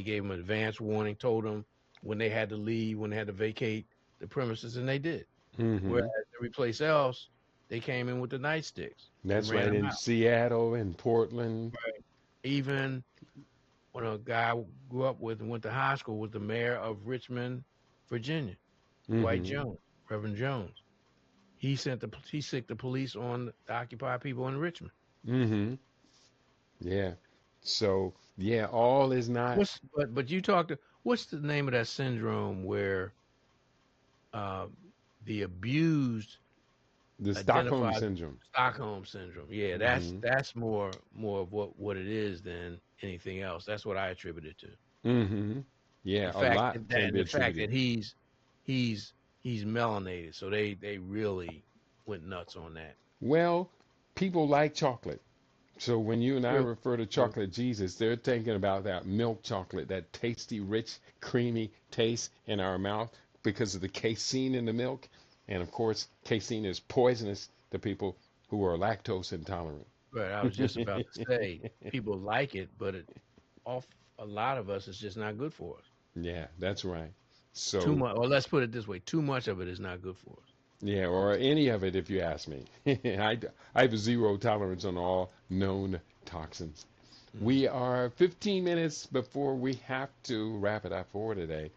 gave them advance warning, told them when they had to leave, when they had to vacate the premises, and they did. Whereas Mm-hmm. every place else, they came in with the nightsticks and That's ran right, them in out. Seattle and Portland. Right. Even when a guy I grew up with and went to high school was the mayor of Richmond, Virginia, Dwight Mm-hmm. Jones, Reverend Jones. He sicked the police on the Occupy people in Richmond. Mm-hmm. Yeah. So yeah, all is not But you talked to what's the name of that syndrome where uh, the abused the Stockholm identify syndrome. Stockholm syndrome? Yeah, Mm-hmm. that's more of what it is than anything else. That's what I attribute it to. Mm-hmm. Yeah, a lot can And be the fact that attributed. he's he's melanated, so they really went nuts on that. Well, people like chocolate. So when you and I True, refer to true. chocolate Jesus, they're thinking about that milk chocolate, that tasty, rich, creamy taste in our mouth. because of the casein in the milk. And of course, casein is poisonous to people who are lactose intolerant. Right. I was just about to say people like it, but off a lot of us it's just not good for us. Yeah, that's right. Too So, much, or let's put it this way: too much of it is not good for us. yeah, or any of it if you ask me. I have a zero tolerance on all known toxins. Mm. We are 15 minutes before we have to wrap it up for today.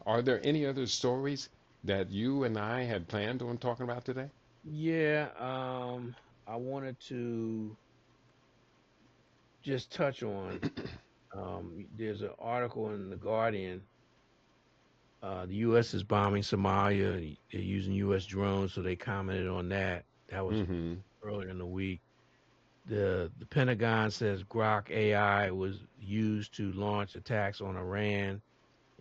Are there any other stories that you and I had planned on talking about today? Yeah. I wanted to just touch on. There's an article in the Guardian. The U.S. is bombing Somalia. They're using U.S. drones, so they commented on that. That was Mm-hmm. earlier in the week. The Pentagon says Grok AI was used to launch attacks on Iran.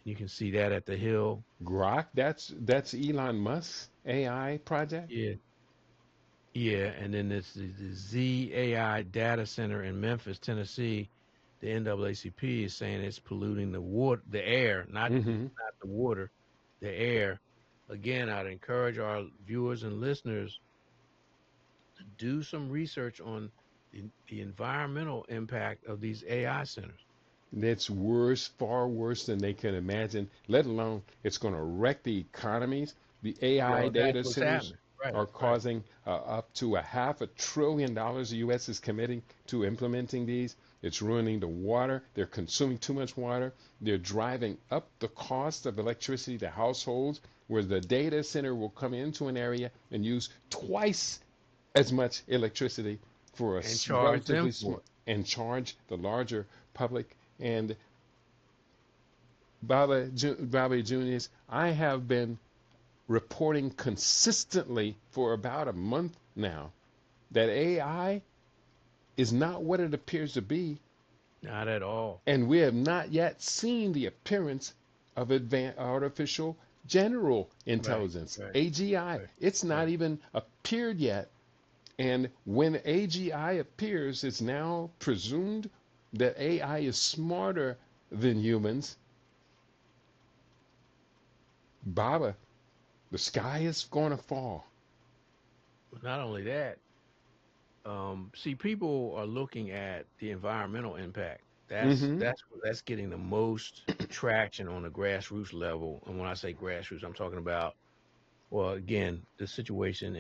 You can see that at the Hill. Grok, that's Elon Musk's AI project? Yeah, yeah. And then it's the ZAI data center in Memphis, Tennessee. The NAACP is saying it's polluting the water, the air, Mm-hmm. not the water, the air. Again, I'd encourage our viewers and listeners to do some research on the environmental impact of these AI centers. That's worse, far worse than they can imagine, let alone it's going to wreck the economies. The AI Well, that's data what's centers happening. Right, are right. causing up to a $500 billion the U.S. is committing to implementing these. It's ruining the water. They're consuming too much water. They're driving up the cost of electricity to households, where the data center will come into an area and use twice as much electricity for a And charge them relatively for small it. and charge the larger public. And Bobby Junious, I have been reporting consistently for about a month now that AI is not what it appears to be, Not at all. and we have not yet seen the appearance of advanced artificial general Right, intelligence, right, AGI. right, It's not right. even appeared yet. And when AGI appears, it's now presumed that AI is smarter than humans. Baba, the sky is going to fall. But not only that, see, people are looking at the environmental impact. Mm-hmm. That's getting the most traction on the grassroots level. And when I say grassroots, I'm talking about, well, again, the situation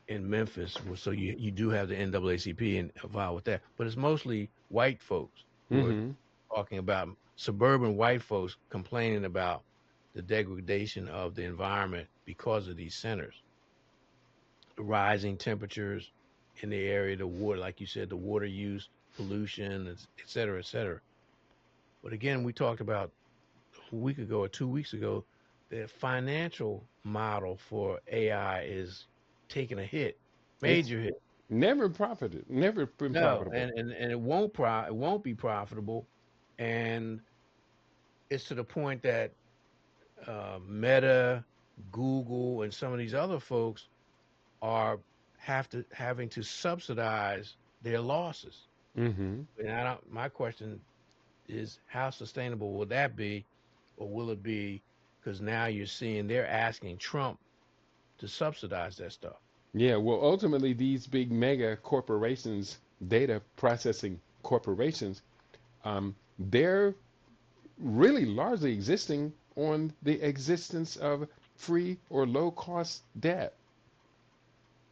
in Memphis. So you do have the NAACP involved with that, but it's mostly white folks who are Mm-hmm. talking about suburban white folks complaining about the degradation of the environment because of these centers, the rising temperatures in the area, the water, like you said, the water use, pollution, et cetera, et cetera. But again, we talked about a week ago or 2 weeks ago, the financial model for AI is taking a hit, It's major hit. never profited, never been No, profitable. and it won't be profitable, and it's to the point that Meta, Google, and some of these other folks are having to subsidize their losses. Mm-hmm. And my question is, how sustainable will that be, or will it be? Because now you're seeing they're asking Trump to subsidize that stuff. Yeah, well, ultimately, these big mega corporations, data processing corporations, they're really largely existing on the existence of free or low cost debt.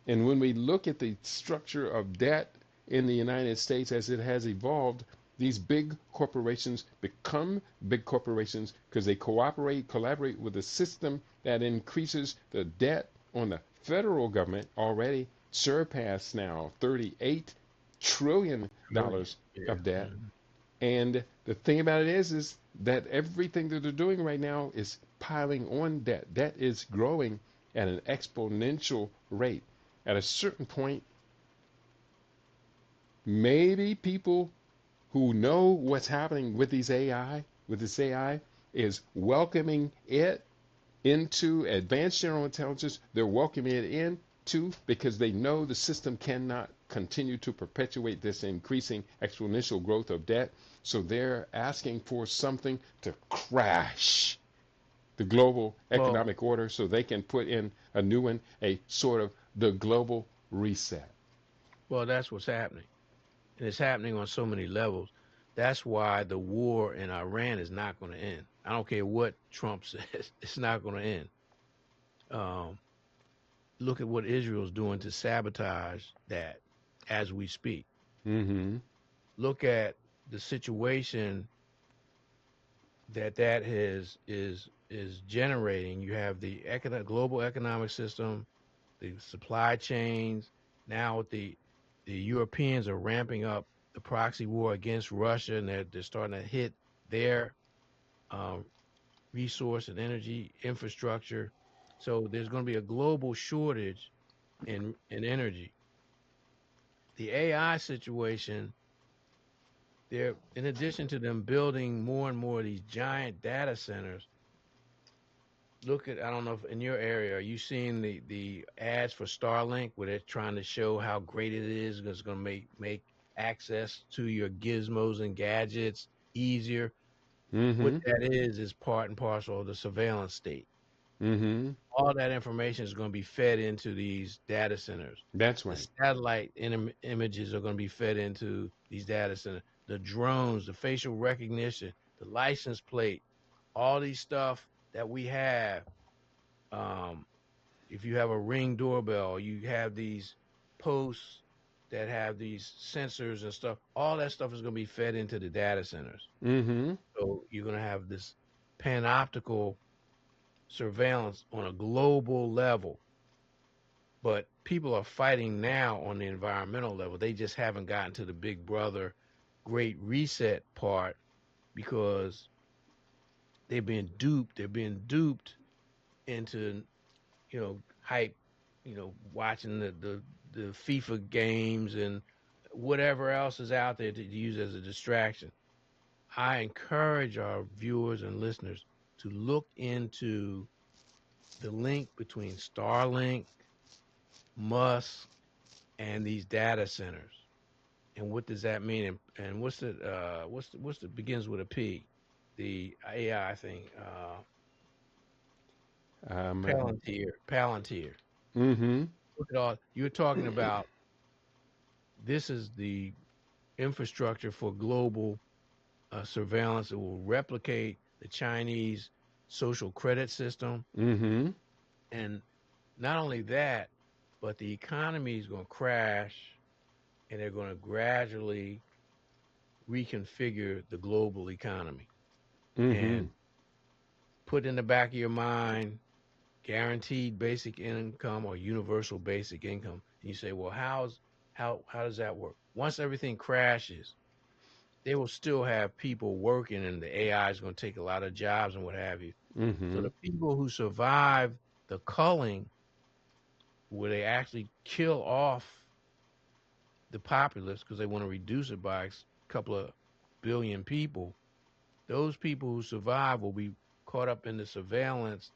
And when we look at the structure of debt in the United States as it has evolved, these big corporations become big corporations because they collaborate with a system that increases the debt on the federal government, already surpassed now $38 trillion Trillion. Yeah. of debt. Mhm. And the thing about it is that everything that they're doing right now is piling on debt. Debt is growing at an exponential rate. At a certain point, maybe people who know what's happening with this AI, is welcoming it into advanced general intelligence. They're welcoming it in too because they know the system cannot continue to perpetuate this increasing exponential growth of debt. So they're asking for something to crash. the global Well, economic order so they can put in a new one, a sort of the global reset. well, that's what's happening, and it's happening on so many levels. That's why the war in Iran is not going to end. I don't care what Trump says; it's not going to end. Um, Look at what Israel's doing to sabotage that as we speak. Mm-hmm. Look at the situation that is generating. You have the global economic system, the supply chains. Now the Europeans are ramping up the proxy war against Russia, and they're starting to hit their um, resource and energy infrastructure. So there's going to be a global shortage in energy. The AI situation, they're in addition to them building more and more of these giant data centers. Look at, I don't know if in your area, are you seeing the ads for Starlink where they're trying to show how great it is? It's going to make access to your gizmos and gadgets easier. What Mm-hmm. that is part and parcel of the surveillance state. Mm-hmm. All that information is going to be fed into these data centers. That's The right. satellite images are going to be fed into these data centers. The drones, the facial recognition, the license plate, all these stuff that we have. Um, if you have a Ring doorbell, you have these posts that have these sensors and stuff. All that stuff is going to be fed into the data centers. Mm-hmm. So you're going to have this panoptical surveillance on a global level. But people are fighting now on the environmental level. They just haven't gotten to the big brother great reset part because they've been duped. They're being duped into, hype, watching the FIFA games and whatever else is out there to use as a distraction. I encourage our viewers and listeners to look into the link between Starlink, Musk, and these data centers. And what does that mean? And what's the begins with a P? The AI thing. Um, Palantir. mm-hmm. Look at all you're talking about. This is the infrastructure for global surveillance. It will replicate the Chinese social credit system, Mm-hmm. and not only that, but the economy is going to crash, and they're going to gradually reconfigure the global economy. Mm-hmm. And put in the back of your mind guaranteed basic income or universal basic income. And you say, well, how does that work? Once everything crashes, they will still have people working, and the AI is going to take a lot of jobs and what have you. So Mm-hmm. the people who survive the culling, where they actually kill off the populace because they want to reduce it by a couple of billion people, those people who survive will be caught up in the surveillance,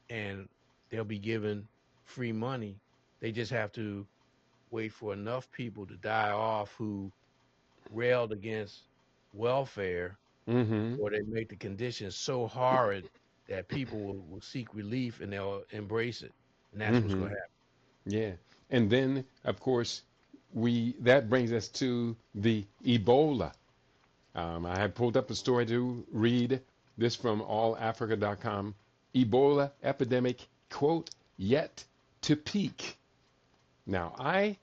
and they'll be given free money. They just have to wait for enough people to die off who railed against welfare, Mm-hmm. or they make the conditions so horrid that people will seek relief and they'll embrace it. And that's what's Mm-hmm. going to happen. Yeah. And then, of course, we that brings us to the Ebola. I have pulled up a story to read this from allafrica.com. Ebola epidemic, quote, yet to peak. Now, I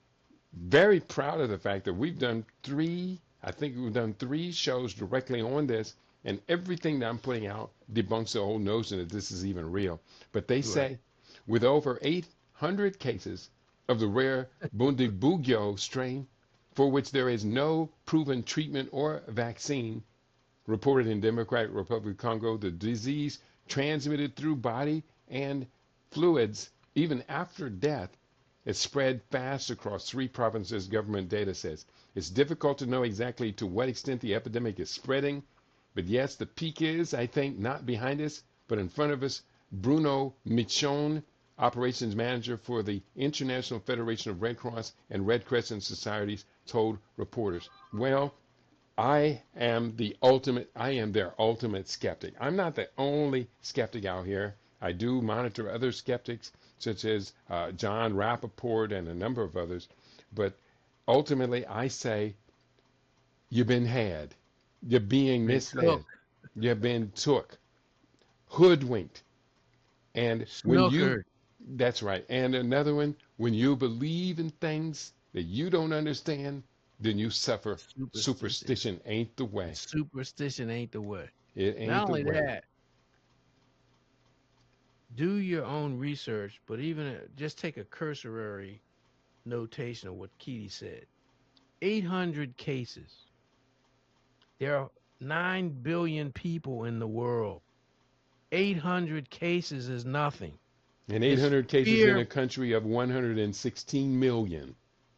very proud of the fact that I think we've done three shows directly on this, and everything that I'm putting out debunks the whole notion that this is even real. But they Right. say with over 800 cases of the rare Bundibugyo strain, for which there is no proven treatment or vaccine, reported in Democratic Republic of Congo, the disease transmitted through body and fluids even after death. It spread fast across three provinces, government data says. It's difficult to know exactly to what extent the epidemic is spreading, but yes, the peak is, I think, not behind us, but in front of us. Bruno Michon, operations manager for the International Federation of Red Cross and Red Crescent Societies, told reporters. Well, I am their ultimate skeptic. I'm not the only skeptic out here. I do monitor other skeptics, such as John Rappaport and a number of others. But ultimately, I say, you've been had. You're being Been took, misled. You've been took, hoodwinked. And snookered, that's right. And another one, when you believe in things that you don't understand, then you suffer. superstition. Superstition ain't the way. Superstition ain't the way. It Not ain't the only way. that, do your own research, but even just take a cursory notation of what Keidi said. 800 cases. There are 9 billion people in the world. 800 cases is nothing. And It's 800 cases in fear, a country of 116 million.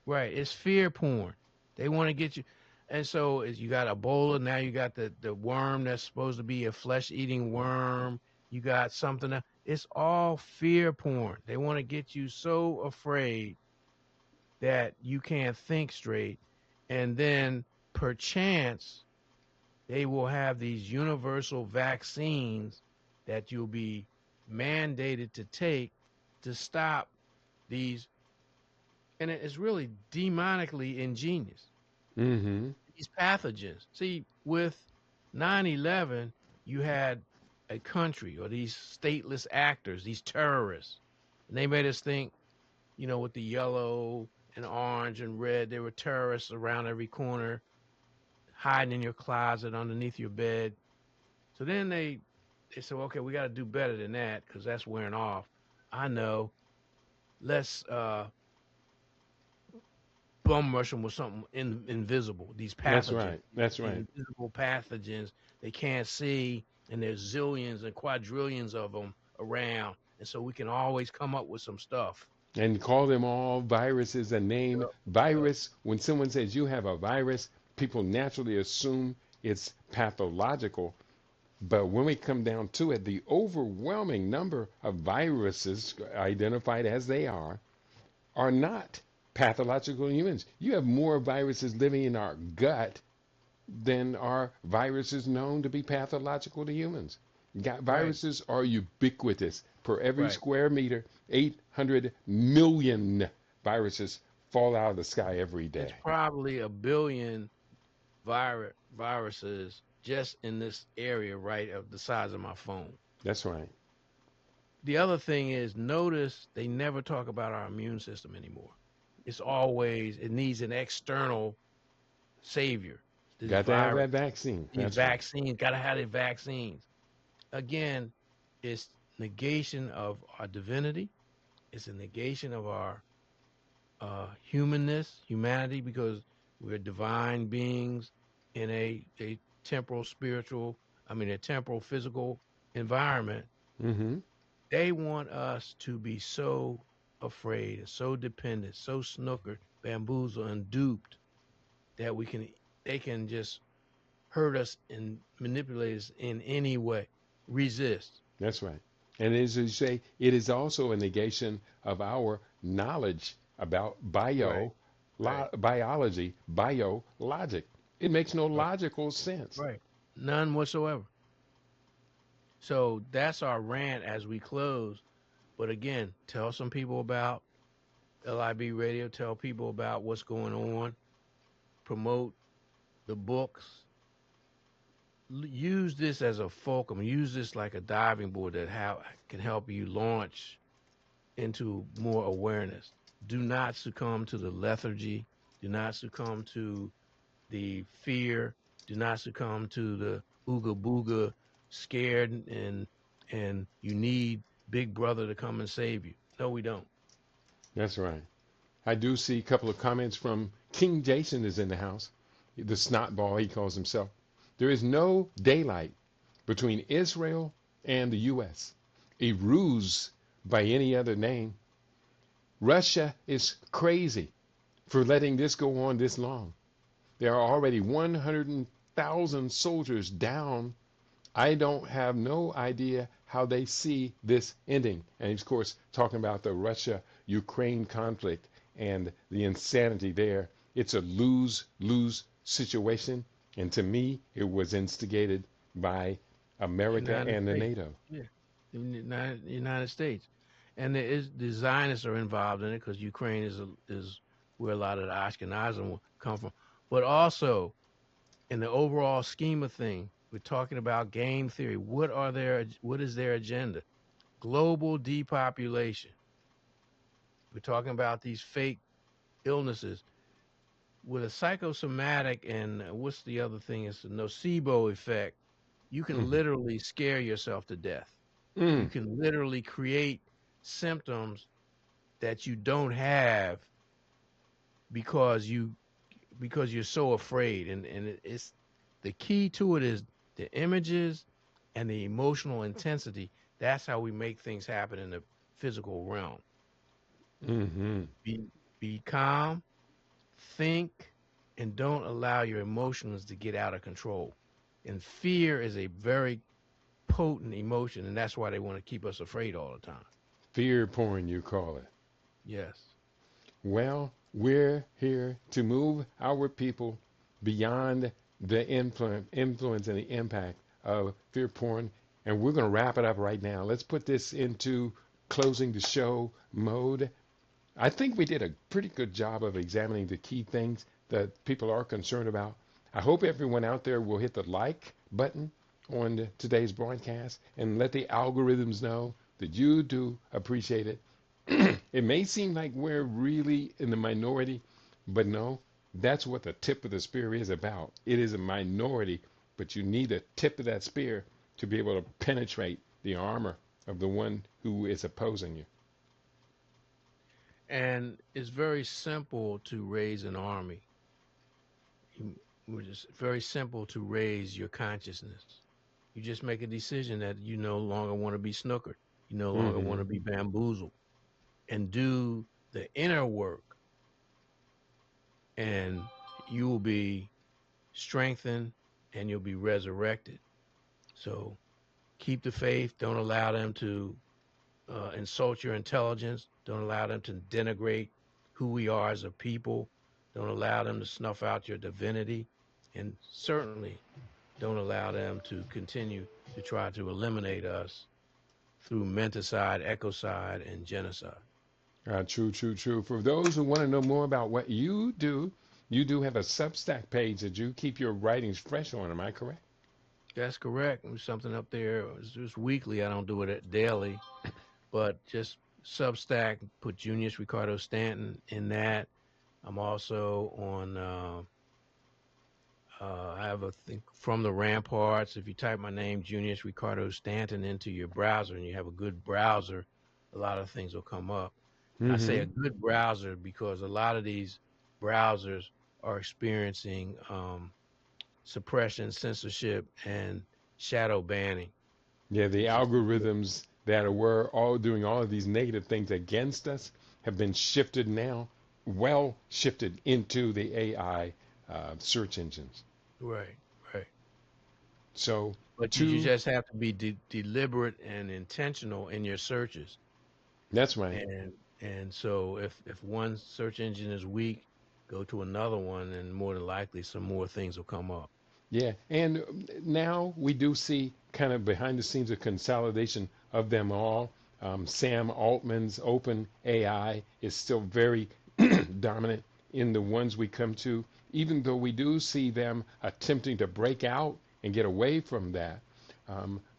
right? It's fear porn. They want to get you. And so you got Ebola. Now you got the worm that's supposed to be a flesh-eating worm. You got something else. It's all fear porn. They want to get you so afraid that you can't think straight. And then perchance they will have these universal vaccines that you'll be mandated to take to stop these. And it's really demonically ingenious. Mm-hmm. These pathogens. See, with 9/11, you had a country or these stateless actors, these terrorists. And they made us think, with the yellow and orange and red, there were terrorists around every corner, hiding in your closet, underneath your bed. So then they said, okay, we got to do better than that because that's wearing off. I know. Let's bum rush them with something invisible. These That's pathogens, right. That's these right. invisible pathogens they can't see, and there's zillions and quadrillions of them around, and so we can always come up with some stuff. And call them all viruses and name Yep, yep. virus. When someone says you have a virus, people naturally assume it's pathological. But when we come down to it, the overwhelming number of viruses identified as they are not pathological in humans. You have more viruses living in our gut than are viruses known to be pathological to humans. Right, Viruses are ubiquitous. Per every right. square meter, 800 million viruses fall out of the sky every It's day. probably a billion viruses just in this area, right, of the size of my phone. That's right. The other thing is, notice they never talk about our immune system anymore. It's always, it needs an external savior. These Got to have virus, that vaccine. these That's right. vaccines, gotta have the vaccines. Again, it's negation of our divinity. It's a negation of our humanness, humanity, because we're divine beings in a temporal, spiritual, a temporal, physical environment. Mm-hmm. They want us to be so afraid, so dependent, so snookered, bamboozled, and duped that they can just hurt us and manipulate us in any way. Resist. That's right. And as you say, it is also a negation of our knowledge about Right, right, biology, biologic. It makes no right, logical sense. right. None whatsoever. So that's our rant as we close. But again, tell some people about LIBRadio. Tell people about what's going on. Promote the books. Use this as a fulcrum. Use this like a diving board that can help you launch into more awareness. Do not succumb to the lethargy. Do not succumb to the fear. Do not succumb to the ooga booga, scared and you need Big Brother to come and save you. No, we don't. That's right. I do see a couple of comments from King Jason is in the house. The snot ball, he calls himself. There is no daylight between Israel and the U.S. A ruse by any other name. Russia is crazy for letting this go on this long. There are already 100,000 soldiers down. I don't have no idea how they see this ending. And he's, of course, talking about the Russia-Ukraine conflict and the insanity there. It's a lose-lose situation. And to me, it was instigated by America United and the States. NATO. Yeah, the United States, and there is the Zionists are involved in it because Ukraine is where a lot of the Ashkenazim will come from. But also in the overall scheme of things, we're talking about game theory. What is their agenda? Global depopulation. We're talking about these fake illnesses with a psychosomatic and what's the other thing? It's the nocebo effect. You can Hmm. literally scare yourself to death. You Mm. can literally create symptoms that you don't have because you're so afraid. And it's the key to it is the images and the emotional intensity. That's how we make things happen in the physical realm. Hmm. Be calm, think, and don't allow your emotions to get out of control. And fear is a very potent emotion, and that's why they want to keep us afraid all the time. Fear porn, you call it. Yes. Well, we're here to move our people beyond the influence and the impact of fear porn. And we're going to wrap it up right now. Let's put this into closing the show mode. I think we did a pretty good job of examining the key things that people are concerned about. I hope everyone out there will hit the like button on today's broadcast and let the algorithms know that you do appreciate it. It may seem like we're really in the minority, but no, that's what the tip of the spear is about. It is a minority, but you need the tip of that spear to be able to penetrate the armor of the one who is opposing you. And it's very simple to raise an army. It's very simple to raise your consciousness. You just make a decision that you no longer want to be snookered. You no longer want Hmm. to be bamboozled and do the inner work, and you will be strengthened and you'll be resurrected. So keep the faith. Don't allow them to insult your intelligence. Don't allow them to denigrate who we are as a people. Don't allow them to snuff out your divinity. And certainly don't allow them to continue to try to eliminate us through menticide, ecocide, and genocide. True, true, true. For those who want to know more about what you do have a Substack page that you keep your writings fresh on. Am I correct? That's correct. There's something up there. It's just weekly. I don't do it daily, but just Substack, put Junious Ricardo Stanton in that. I'm also on, I have a thing from the Ramparts. If you type my name, Junious Ricardo Stanton, into your browser and you have a good browser, a lot of things will come up. And I say Mm-hmm. a good browser because a lot of these browsers are experiencing suppression, censorship, and shadow banning. Yeah, the It's just algorithms that were all doing all of these negative things against us have been shifted now, well shifted into the AI search engines. right, right. So, But you two, just have to be deliberate and intentional in your searches. that's right. And so if one search engine is weak, go to another one, and more than likely some more things will come up. Yeah, and now we do see kind of behind the scenes a consolidation of them all. Sam Altman's Open AI is still very dominant in the ones we come to, even though we do see them attempting to break out and get away from that.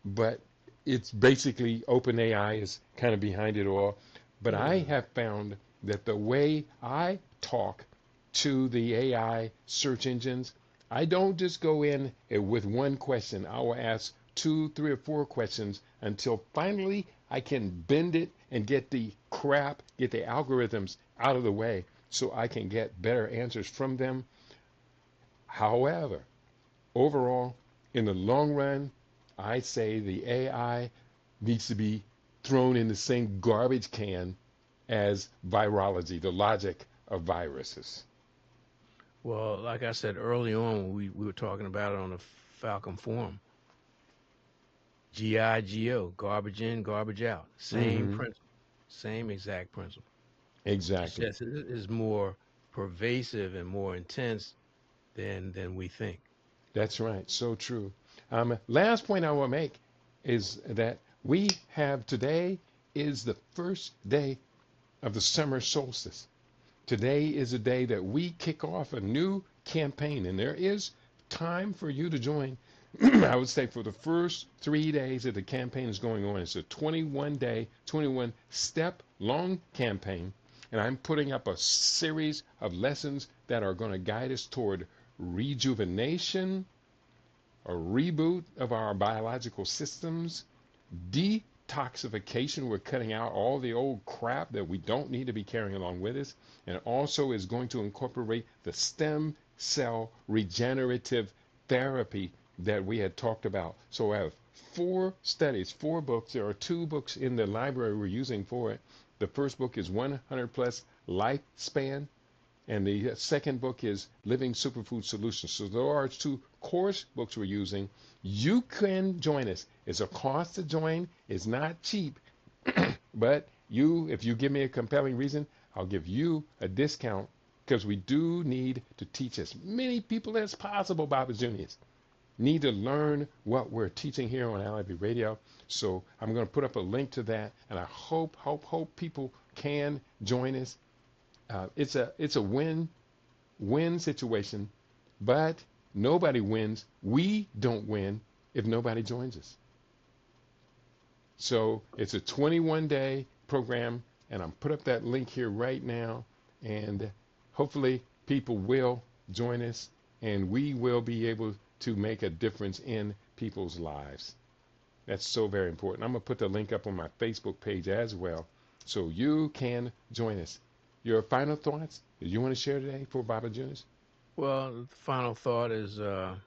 But it's basically Open AI is kind of behind it all. But I Hmm. have found that the way I talk to the AI search engines, I don't just go in with one question. I will ask two, three, or four questions until finally I can bend it and get the crap, get the algorithms out of the way so I can get better answers from them. However, overall, in the long run, I say the AI needs to be thrown in the same garbage can as virology, the logic of viruses. Well, like I said early on, we were talking about it on the Falcon Forum. GIGO, garbage in, garbage out. Same Hmm. principle, same exact principle. It's Exactly. just it is more pervasive and more intense than we think. That's right. So true. Last point I will make is that we have today is the first day of the summer solstice. Today is a day that we kick off a new campaign, and there is time for you to join. I would say for the first 3 days that the campaign is going on, it's a 21-day, 21-step long campaign, and I'm putting up a series of lessons that are going to guide us toward rejuvenation, a reboot of our biological systems, detoxification. We're cutting out all the old crap that we don't need to be carrying along with us, and also is going to incorporate the stem cell regenerative therapy that we had talked about. So I have 4 studies, 4 books. There are 2 books in the library we're using for it. The first book is 100 plus lifespan, and the second book is Living Superfood Solutions. So there are 2 course books we're using. You can join us. It's a cost to join. It's not cheap, but if you give me a compelling reason, I'll give you a discount, because we do need to teach as many people as possible, Baba Juniors. Need to learn what we're teaching here on LIBRadio. So I'm going to put up a link to that, and I hope people can join us. It's a win-win situation, but nobody wins. We don't win if nobody joins us. So it's a 21-day program, and I'm put up that link here right now, and hopefully people will join us, and we will be able to make a difference in people's lives. That's so very important. I'm going to put the link up on my Facebook page as well, so you can join us. Your final thoughts that you want to share today for Baba Juniors? Well, the final thought is to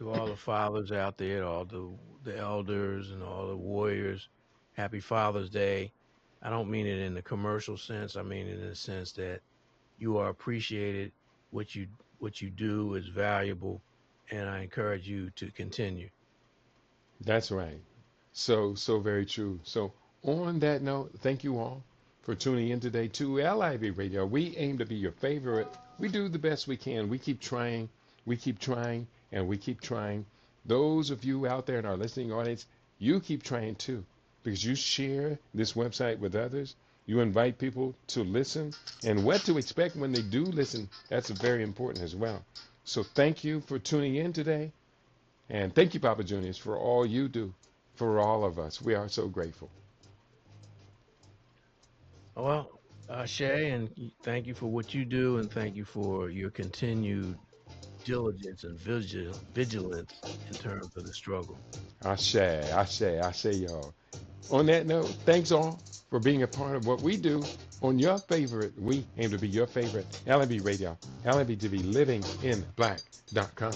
all the fathers out there, all the elders and all the warriors, happy Father's Day. I don't mean it in the commercial sense. I mean it in the sense that you are appreciated. What you do is valuable, and I encourage you to continue. That's right. So very true. So on that note, thank you all for tuning in today to LIBRadio. We aim to be your favorite. We do the best we can. We keep trying, and we keep trying. Those of you out there in our listening audience, you keep trying too, because you share this website with others. You invite people to listen, and what to expect when they do listen, that's very important as well. So thank you for tuning in today, and thank you, Papa Juniors, for all you do for all of us. We are so grateful. Well, Shay, and thank you for what you do, and thank you for your continued diligence and vigilance in terms of the struggle. I say, y'all. On that note, thanks all for being a part of what we do on your favorite. We aim to be your favorite LIB Radio, LIB TV, living in black.com.